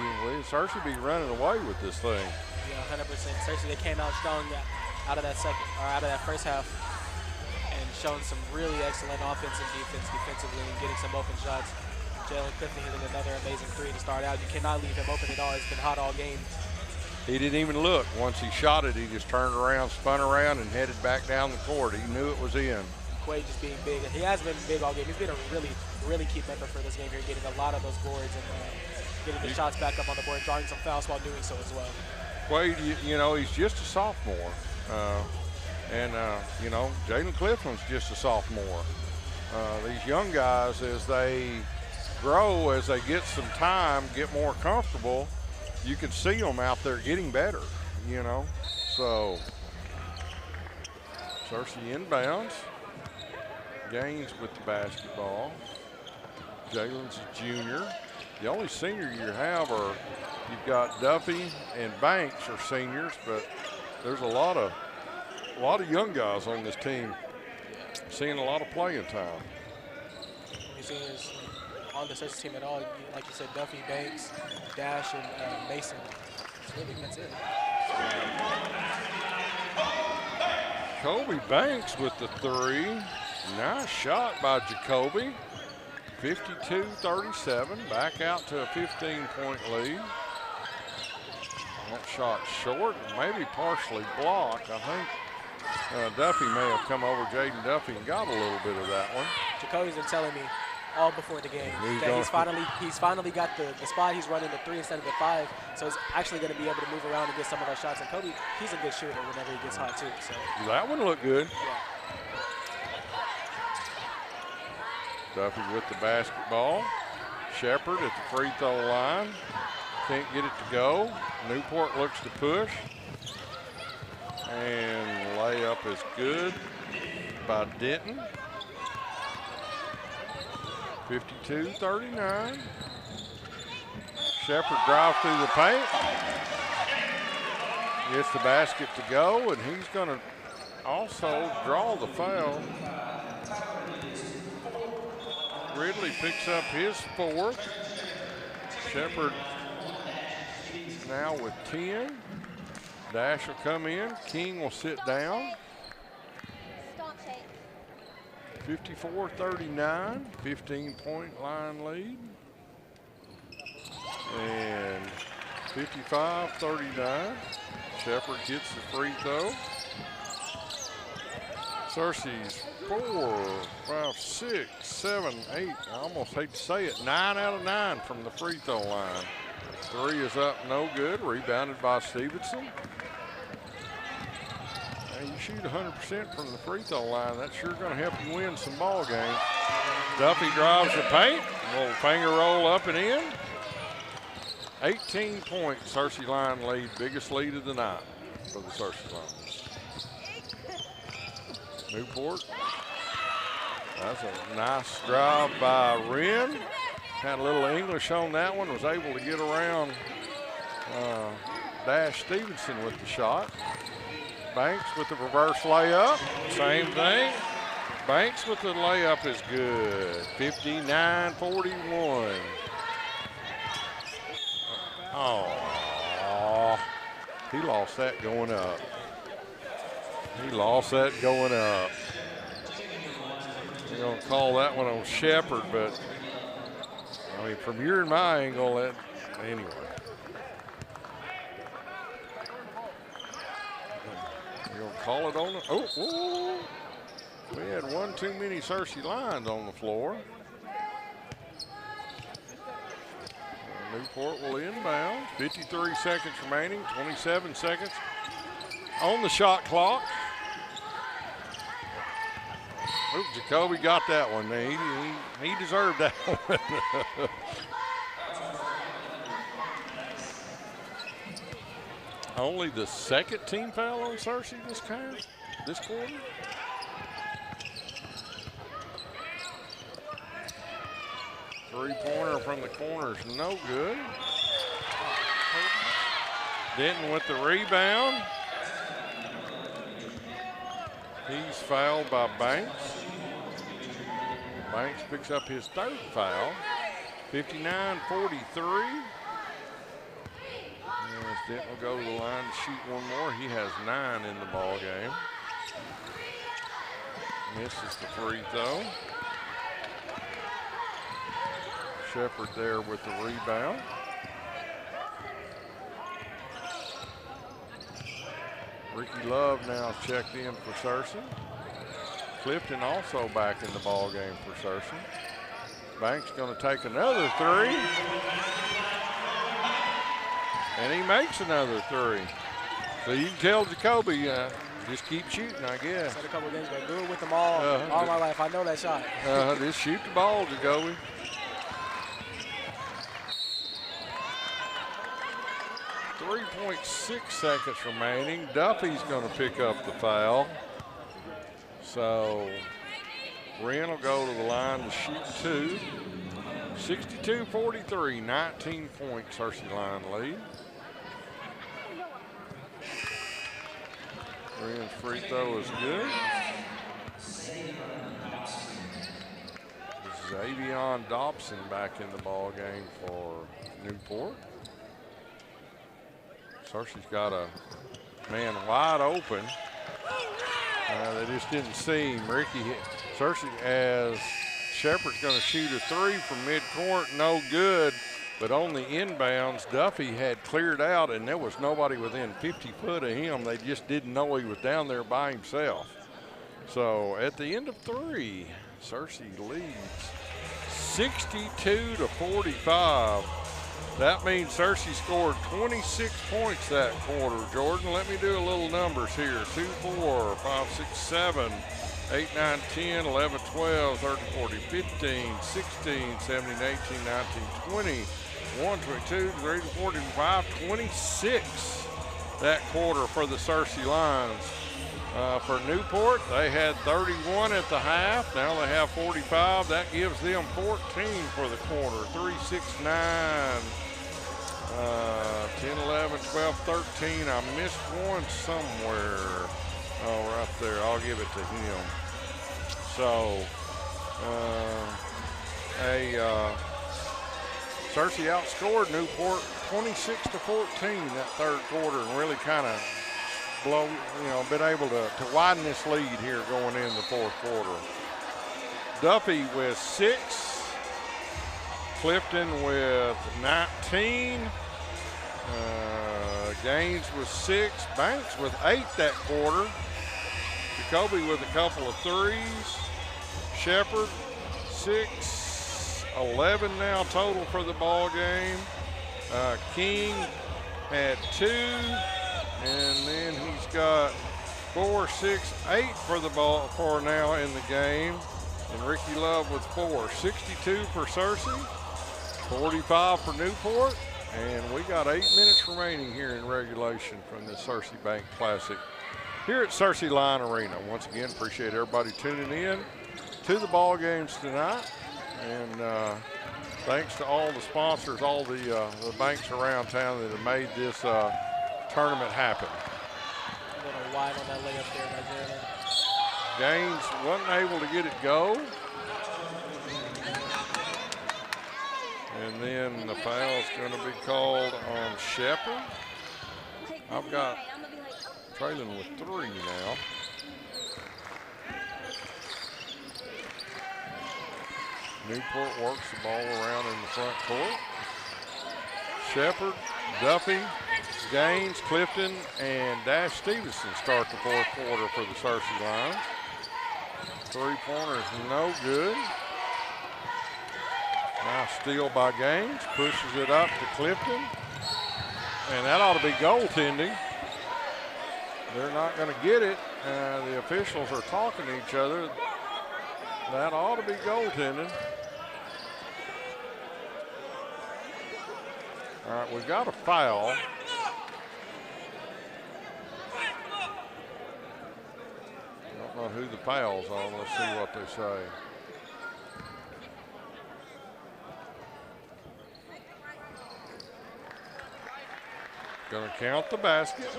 Searcy be running away with this thing. Yeah, 100%. Searcy, they came out strong out of that first half and showing some really excellent offense and defensively and getting some open shots. Jalen Clifton hitting another amazing three to start out. You cannot leave him open at all. It's been hot all game. He didn't even look. Once he shot it, he just turned around, spun around, and headed back down the court. He knew it was in. Quade just being big. He has been big all game. He's been a really key member for this game here, getting a lot of those boards and getting the shots back up on the board, drawing some fouls while doing so as well. Quade, you know, he's just a sophomore. You know, Jalen Clifton's just a sophomore. These young guys, as they grow, as they get some time, get more comfortable, you can see them out there getting better, you know. So, Searcy inbounds. Gaines with the basketball. Jalen's a junior. The only senior you have are, you've got Duffy and Banks are seniors, but there's a lot of young guys on this team seeing a lot of playing time. You see is on the Searcy team at all, like you said, Duffy, Banks, Dash, and Mason. That's it. Jacoby Banks with the three. Nice shot by Jacoby. 52-37, back out to a 15-point lead. That shot short, maybe partially blocked. I think Duffy may have come over, Jaden Duffy, and got a little bit of that one. Jacoby's been telling me all before the game that he's finally got the spot. He's running the three instead of the five, so he's actually going to be able to move around and get some of those shots. And Kobe, he's a good shooter whenever he gets hot too. So that one looked good. Yeah. Duffy with the basketball. Shepard at the free throw line. Can't get it to go. Newport looks to push. And layup is good by Denton. 52-39. Shepard drives through the paint. Gets the basket to go, and he's going to also draw the foul. Ridley picks up his fourth. Shepard now with 10. Dash will come in. King will sit down. 54-39, 15-point line lead. And 55-39, Shepherd gets the free throw. Searcy's 4, 5, 6, 7, 8, I almost hate to say it, 9 out of 9 from the free throw line. 3 is up, no good, rebounded by Stevenson. You shoot 100% from the free throw line, that's sure going to help you win some ball games. Duffy drives the paint, little finger roll up and in. 18-point Searcy line lead, biggest lead of the night for the Searcy Lions. Newport, that's a nice drive by Wren. Had a little English on that one, was able to get around Dash Stevenson with the shot. Banks with the reverse layup, same thing. Banks with the layup is good, 59-41. Oh, he lost that going up. He lost that going up. We're going to call that one on Shepherd, but I mean, from your and my angle, that anyway. We're going to call it on the, oh, we had one too many Searcy Lions on the floor. Newport will inbound. 53 seconds remaining, 27 seconds on the shot clock. Oop, Jacoby got that one. He deserved that one. Only the second team foul on Searcy this quarter. Three-pointer from the corner is no good. Denton with the rebound. He's fouled by Banks. Banks picks up his third foul. 59-43. Denton will go to the line to shoot one more. He has 9 in the ball game. Misses the free throw. Shepherd there with the rebound. Ricky Love now checked in for Searcy. Clifton also back in the ball game for Searcy. Banks going to take another three. And he makes another three. So you can tell Jacoby, just keep shooting, I guess. Said a couple of games ago, do it with them all my life. I know that shot. Just shoot the ball, Jacoby. .6 seconds remaining. Duffy's going to pick up the foul. So Wren will go to the line to shoot 2. 62-43, 19-point Searcy line lead. Wren's free throw is good. Xavion Dobson back in the ball game for Newport. Searcy's got a man wide open. They just didn't see him. Searcy, as Shepherd's going to shoot a three from midcourt, no good. But on the inbounds, Duffy had cleared out, and there was nobody within 50 foot of him. They just didn't know he was down there by himself. So at the end of 3, Searcy leads 62-45. That means Searcy scored 26 points that quarter. Jordan, let me do a little numbers here. 2, 4, 5, 6, 7, 8, 9, 10, 11, 12, 13, 14, 15, 16, 17, 18, 19, 20, 1, 22, 23, 24, 25, 26 that quarter for the Searcy Lions. For Newport, they had 31 at the half. Now they have 45. That gives them 14 for the quarter. 3, 6, 9, 10, 11, 12, 13. I missed one somewhere. Oh, right there. I'll give it to him. So, Searcy outscored Newport 26-14 that third quarter and really kind of been able to widen this lead here going into the fourth quarter. Duffy with 6, Clifton with 19, Gaines with 6, Banks with 8 that quarter, Jacoby with a couple of threes, Shepard 6, 11 now total for the ball game. King had 2, and then he's got 4, 6, 8 for the ball for now in the game. And Ricky Love with 4. 62 for Searcy, 45 for Newport, and we got 8 minutes remaining here in regulation from the Searcy Bank Classic here at Searcy Line Arena. Once again, appreciate everybody tuning in to the ball games tonight, and thanks to all the sponsors, all the banks around town that have made this tournament happen. A little wide on that layup there by Jalen. Gaines wasn't able to get it go. And then the foul's going to be called on Shepard. I've got trailing with 3 now. Newport works the ball around in the front court. Shepard, Duffy, Gaines, Clifton, and Dash Stevenson start the fourth quarter for the Searcy Lions. 3-pointer is no good. Nice steal by Gaines, pushes it up to Clifton, and that ought to be goaltending. They're not going to get it. The officials are talking to each other. That ought to be goaltending. All right, we've got a foul. I don't know who the foul's on. Let's see what they say. Going to count the basket.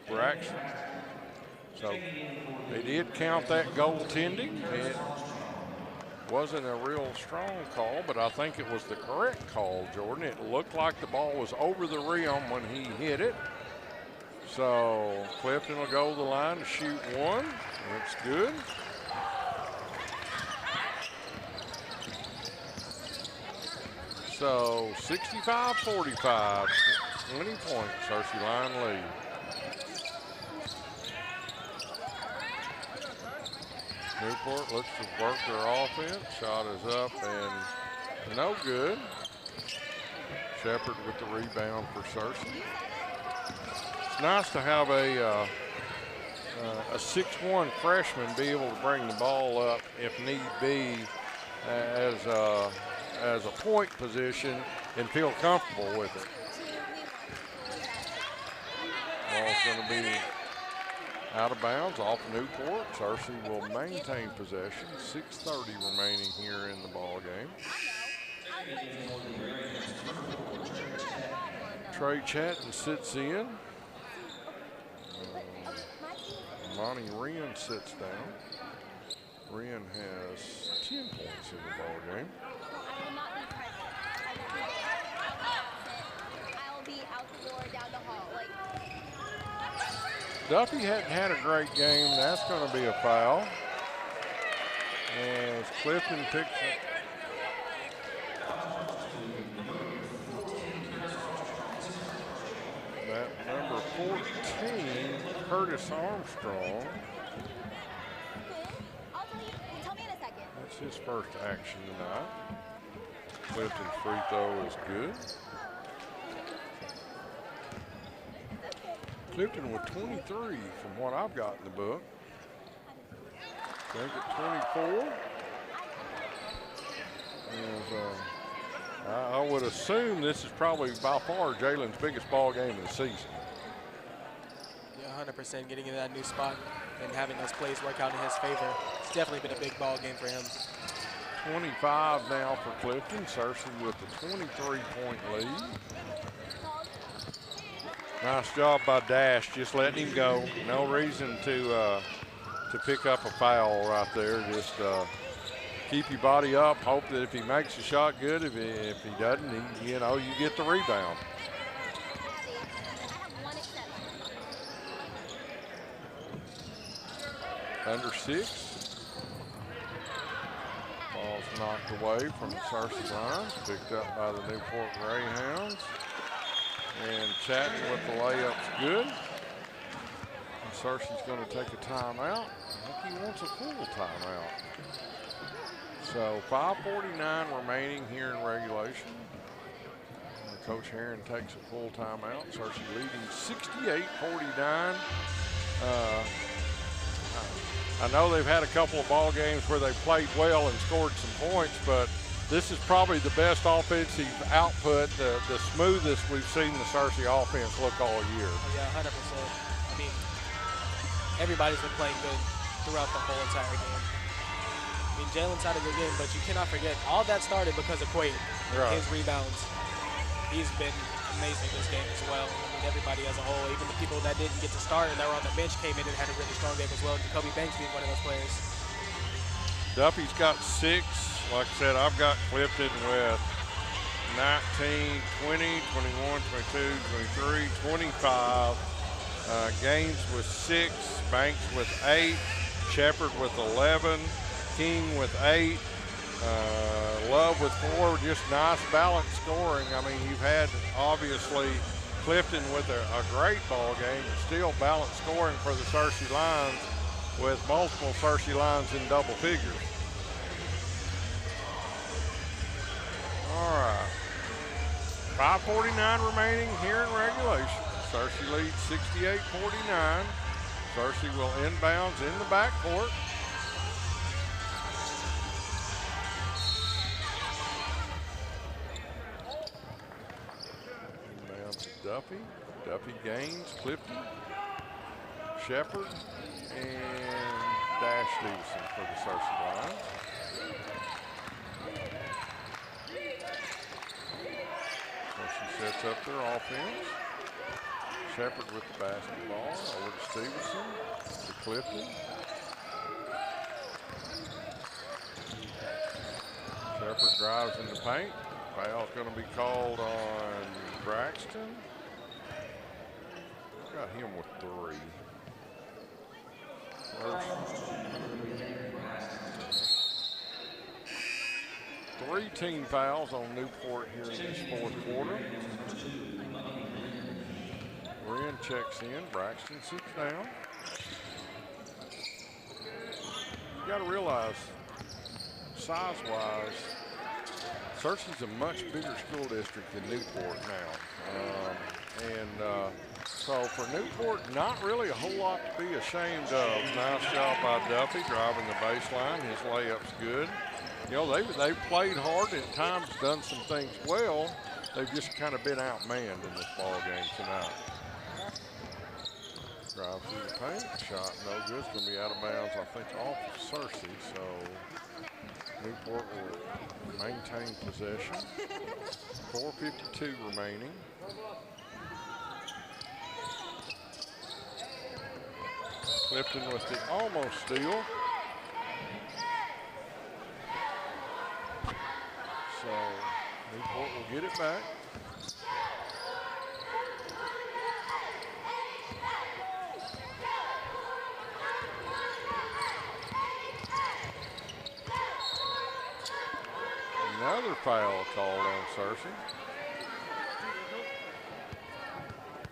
For action. So they did count that goaltending. It wasn't a real strong call, but I think it was the correct call, Jordan. It looked like the ball was over the rim when he hit it. So Clifton will go to the line to shoot 1. That's good. So 65-45, 20 points, Searcy Line lead. Newport looks to work their offense. Shot is up and no good. Shepard with the rebound for Searcy. It's nice to have a 6'1" freshman be able to bring the ball up if need be as a point position and feel comfortable with it. Ball's going to be out of bounds off Newport. Searcy will maintain possession. 6:30 remaining here in the ball game. Trey Chatton sits in. Monty Wren sits down. Wren has 10 points in the ball game. Duffy hadn't had a great game. That's going to be a foul. As Clifton picks up that number 14, Curtis Armstrong. That's his first action tonight. Clifton's free throw is good. Clifton with 23 from what I've got in the book. Think at 24. I would assume this is probably by far Jalen's biggest ball game of the season. Yeah, 100% getting in that new spot and having those plays work out in his favor. It's definitely been a big ball game for him. 25 now for Clifton. Searcy with the 23-point lead. Nice job by Dash, just letting him go. No reason to pick up a foul right there. Just keep your body up, hope that if he makes a shot, good. If he doesn't, you know, you get the rebound. Under 6. Ball's knocked away from the Searcy lines, picked up by the Newport Greyhounds. And Chatton with the layup's good. And Searcy's going to take a timeout. I think he wants a full timeout. So 5:49 remaining here in regulation. And Coach Herron takes a full timeout. Searcy leading 68-49. I know they've had a couple of ball games where they played well and scored some points, but this is probably the best offensive output, the smoothest we've seen the Searcy offense look all year. Oh, yeah, 100%. I mean, everybody's been playing good throughout the whole entire game. I mean, Jalen's had a good game, but you cannot forget, all that started because of Quaid. Right. His rebounds. He's been amazing this game as well. I mean, everybody as a whole, even the people that didn't get to start and that were on the bench came in and had a really strong game as well. Jacoby Banks being one of those players. Duffy's got 6. Like I said, I've got Clifton with 19, 20, 21, 22, 23, 25. Gaines with 6, Banks with 8, Shepard with 11, King with 8. Love with 4, just nice balanced scoring. I mean, you've had obviously Clifton with a great ball game, and still balanced scoring for the Searcy Lions with multiple Searcy Lions in double figures. All right, 5:49 remaining here in regulation. Searcy leads 68-49. Searcy will inbounds in the backcourt. Duffy, Gaines, Clifton, Shepard, and Dash Stevenson for the Searcy Lions. Searcy sets up their offense. Shepard with the basketball, over to Stevenson, to Clifton. Shepard drives in the paint. Foul's going to be called on Braxton. Got him with 3. Three team fouls on Newport here in this 4th quarter. Wren checks in, Braxton sits down. You got to realize, size-wise, Searcy's a much bigger school district than Newport now. So for Newport, not really a whole lot to be ashamed of. Nice job by Duffy driving the baseline. His layup's good. You know, they've played hard and at times done some things well. They've just kind of been outmanned in this ball game tonight. Drive through the paint, shot no good. It's going to be out of bounds, I think, off of Searcy. So Newport will maintain possession. 4:52 remaining. Clifton with the almost steal. So Newport will get it back. Another foul called on Searcy.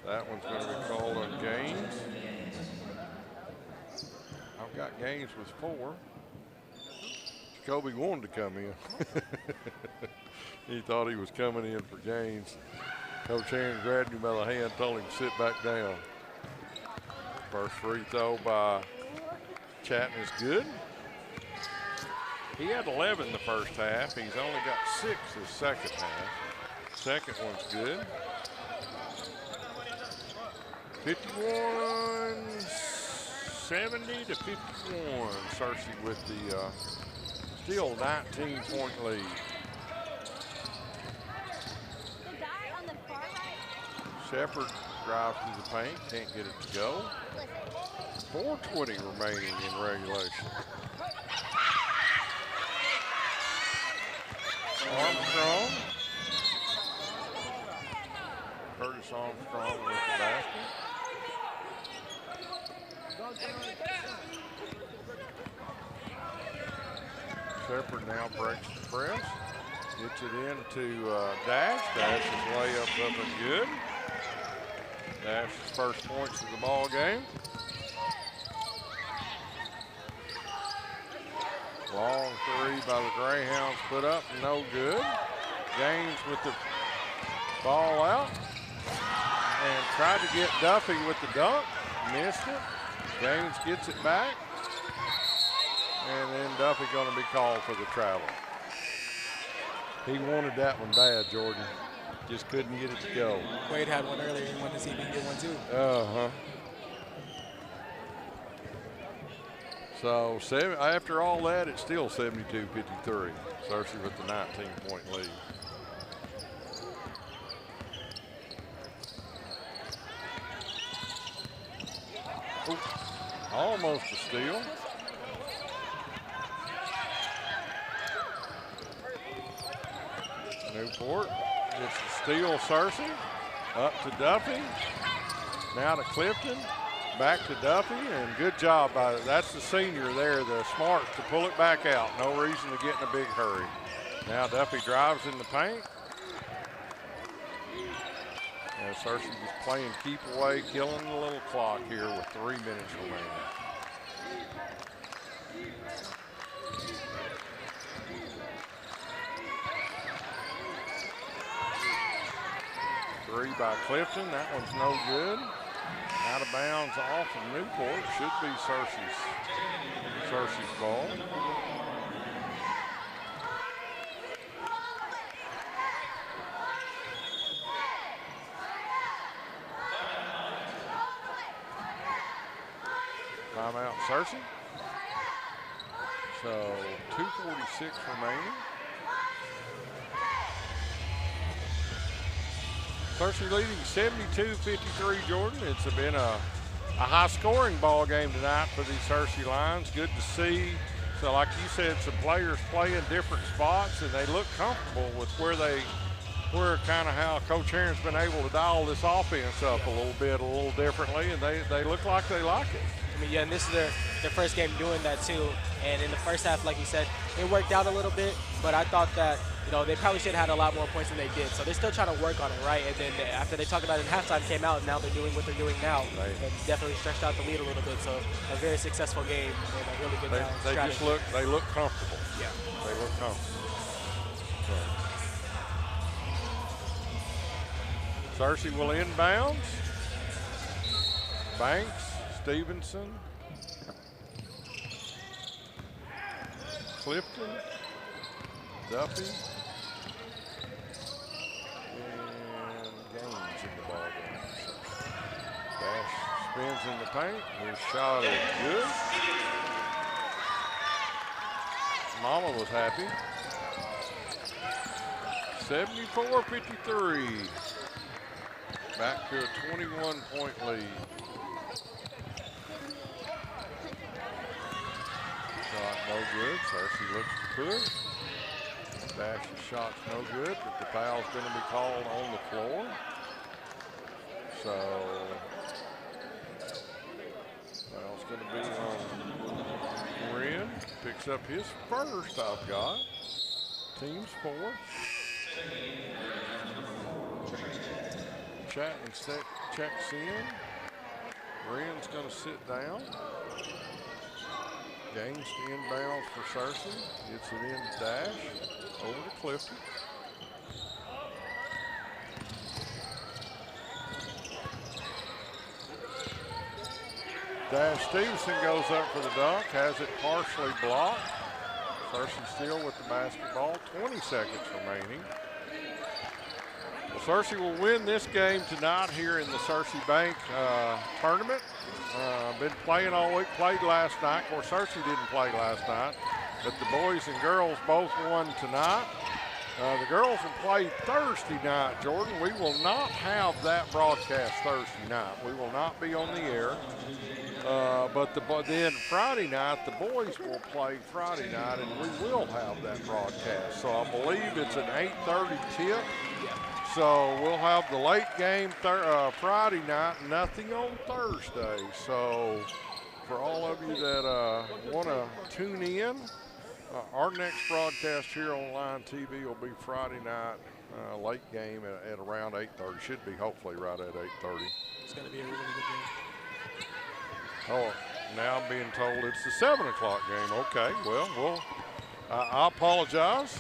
That one's going to be called on Gaines. I've got Gaines with 4. Jacoby wanted to come in. He thought he was coming in for Gaines. Coach Aaron grabbed him by the hand, told him to sit back down. First free throw by Chatton is good. He had 11 the first half. He's only got 6 the second half. Second one's good. 51-70 to 51. Searcy with the still 19-point lead. Shepard drives through the paint, can't get it to go. 4:20 remaining in regulation. Armstrong. Curtis Armstrong with the basket. Shepard now breaks the press. Gets it into Dash. Dash's layup up and good. Dash's first points of the ball game. Long three by the Greyhounds put up, no good. Gaines with the ball out. And tried to get Duffy with the dunk. Missed it. Gaines gets it back. And then Duffy going to be called for the travel. He wanted that one bad, Jordan. Just couldn't get it to go. Wade had one earlier. He wanted to see if he could get one too. Uh-huh. So after all that, it's still 72-53. Searcy with the 19-point lead. Ooh, almost a steal. Newport gets the steal, Searcy. Up to Duffy. Now to Clifton. Back to Duffy, and good job by that's the senior there, the smart to pull it back out. No reason to get in a big hurry. Now Duffy drives in the paint. And Searcy just playing keep away, killing the little clock here with 3 minutes remaining. Three by Clifton, that one's no good. Out of bounds off of Newport, should be Searcy's ball. Timeout, Searcy. So 2:46 remaining. Searcy leading 72-53, Jordan. It's been a high-scoring ball game tonight for these Searcy Lions. Good to see. So like you said, some players playing different spots, and they look comfortable with where kind of how Coach Herron's been able to dial this offense up a little differently, and they look like they like it. I mean, yeah, and this is their first game doing that too. And in the first half, like you said, it worked out a little bit, but I thought that, they probably should have had a lot more points than they did. So they're still trying to work on it, right? And then after they talked about it in halftime, came out, and now they're doing what they're doing now. Right. And definitely stretched out the lead a little bit. So a very successful game and a really good strategy. They look comfortable. Yeah. They look comfortable. So. Searcy will inbounds. Banks, Stevenson, Clifton, Duffy, and Gaines in the ball game. Dash spins in the paint. His shot is good. Mama was happy. 74-53. Back to a 21-point lead. Shot no good. Searcy looks to push. Dash's shot's no good, but the foul's going to be called on the floor. So, foul's going to be on Wren. Picks up his first, I've got. Team's fourth. Chatton checks in. Wren's going to sit down. Gaines to inbounds for Searcy. Gets it in to Dash. Over to Clifton. Dash Stevenson goes up for the dunk. Has it partially blocked. Searcy still with the basketball. 20 seconds remaining. Well, Searcy will win this game tonight here in the Searcy Bank tournament. Been playing all week, played last night. Of course, Searcy didn't play last night, but the boys and girls both won tonight. The girls will play Thursday night, Jordan. We will not have that broadcast Thursday night. We will not be on the air. But then Friday night, the boys will play Friday night, and we will have that broadcast. So I believe it's an 8:30 tip. So we'll have the late game Friday night, nothing on Thursday. So for all of you that want to tune in, our next broadcast here on Line TV will be Friday night, late game at around 8:30. Should be hopefully right at 8:30. It's going to be a really good game. Oh, now I'm being told it's the 7 o'clock game. Okay, well, I apologize.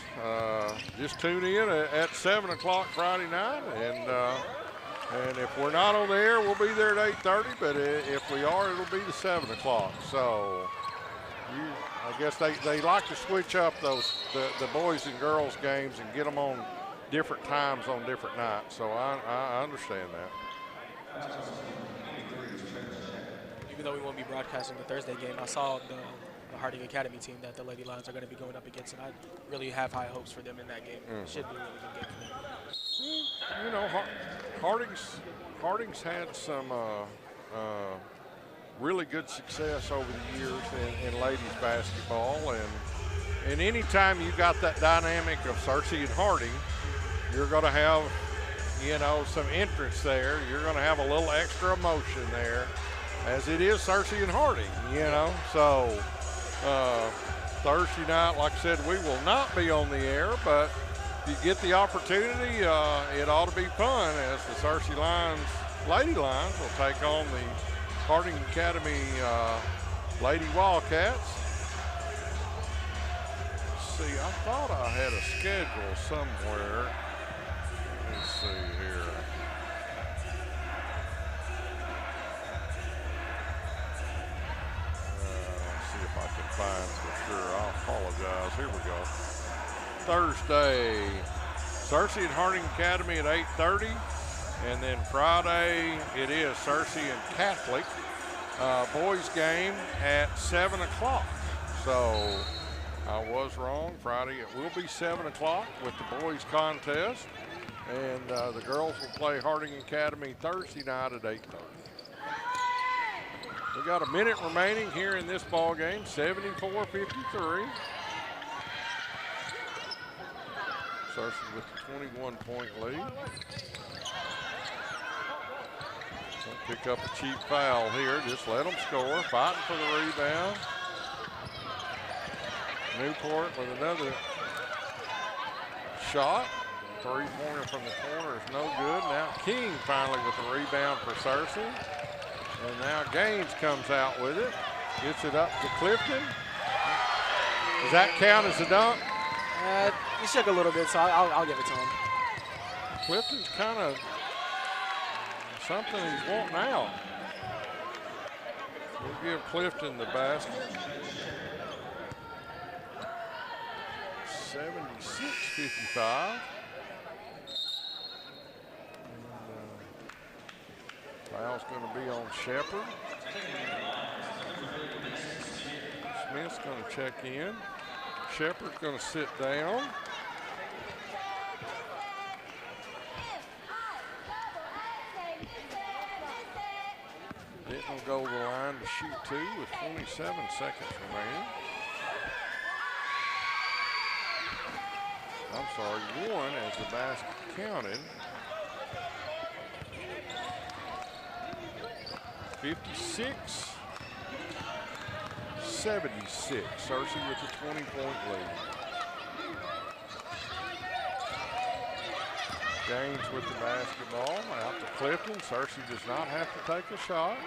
Just tune in at 7 o'clock Friday night, and if we're not on the air, we'll be there at 8:30. But if we are, it'll be the 7 o'clock. So I guess they like to switch up the boys and girls games and get them on different times on different nights. So I understand that. Even though we won't be broadcasting the Thursday game, I saw the Harding Academy team that the Lady Lions are going to be going up against, and I really have high hopes for them in that game. It should be a really good game for them. You know, Harding's had some really good success over the years in ladies basketball, and anytime you got that dynamic of Searcy and Harding, you're going to have, you know, some entrance there. You're going to have a little extra emotion there, as it is Searcy and Harding, you know. So Thursday night, like I said, we will not be on the air, but if you get the opportunity, it ought to be fun, as the Searcy Lady Lions will take on the Harding Academy Lady Wildcats. Let's see, I thought I had a schedule somewhere. Let's see here. Let's see if I can find for sure. I apologize. Here we go. Thursday, Searcy and Harding Academy at 8:30. And then Friday, it is Searcy and Catholic boys game at 7 o'clock. So I was wrong. Friday it will be 7 o'clock with the boys contest. And the girls will play Harding Academy Thursday night at 8:30. We got a minute remaining here in this ball game, 74-53. Searcy with the 21-point lead. Don't pick up a cheap foul here. Just let them score. Fighting for the rebound. Newport with another shot. Three-pointer from the corner is no good. Now King finally with the rebound for Searcy. And now Gaines comes out with it. Gets it up to Clifton. Does that count as a dunk? He shook a little bit, so I'll give it to him. Clifton's kind of something he's wanting out. We'll give Clifton the basket. 76-55. Foul's going to be on Shepard. Smith's going to check in. Shepard's going to sit down. Denton will go to the line to shoot two with 27 seconds remaining. I'm sorry, one as the basket counted. 56-76. Searcy with a 20-point lead. Gaines with the basketball out to Clifton. Searcy does not have to take a shot.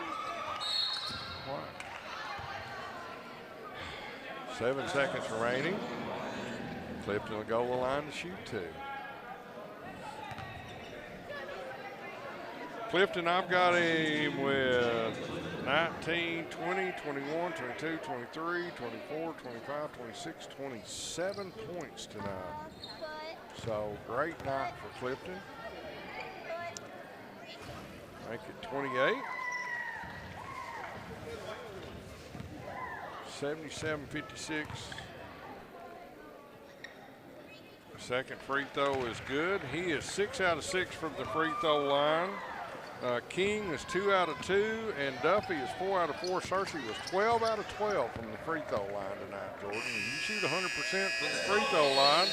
7 seconds remaining. Clifton will go to the line to shoot two. Clifton, I've got him with 19, 20, 21, 22, 23, 24, 25, 26, 27 points tonight. So great night for Clifton. Make it 28. 77-56. Second free throw is good. He is 6 out of 6 from the free throw line. King is 2 out of 2, and Duffy is 4 out of 4. Searcy was 12 out of 12 from the free throw line tonight, Jordan. If you shoot 100% from the free throw line,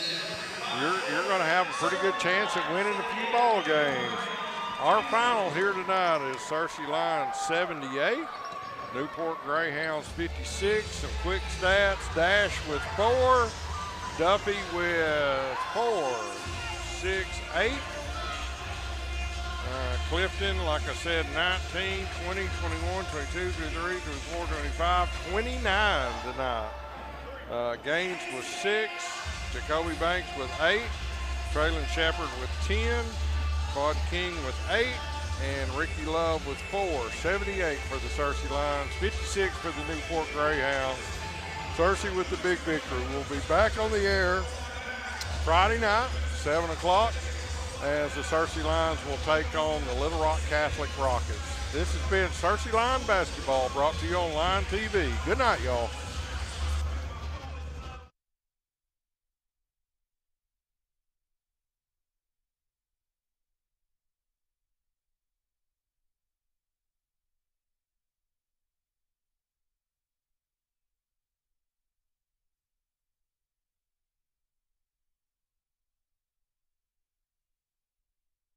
you're going to have a pretty good chance at winning a few ball games. Our final here tonight is Searcy Lions 78, Newport Greyhounds 56. Some quick stats: Dash with 4, Duffy with 4, 6, 8. Clifton, like I said, 19, 20, 21, 22, 23, 24, 25, 29 tonight. Gaines with 6, Jacoby Banks with 8, Traylon Shepard with 10, Claude King with 8, and Ricky Love with 4. 78 for the Searcy Lions, 56 for the Newport Greyhounds. Searcy with the big victory. We'll be back on the air Friday night, 7 o'clock, as the Searcy Lions will take on the Little Rock Catholic Rockets. This has been Searcy Lion Basketball, brought to you on Line TV. Good night, y'all.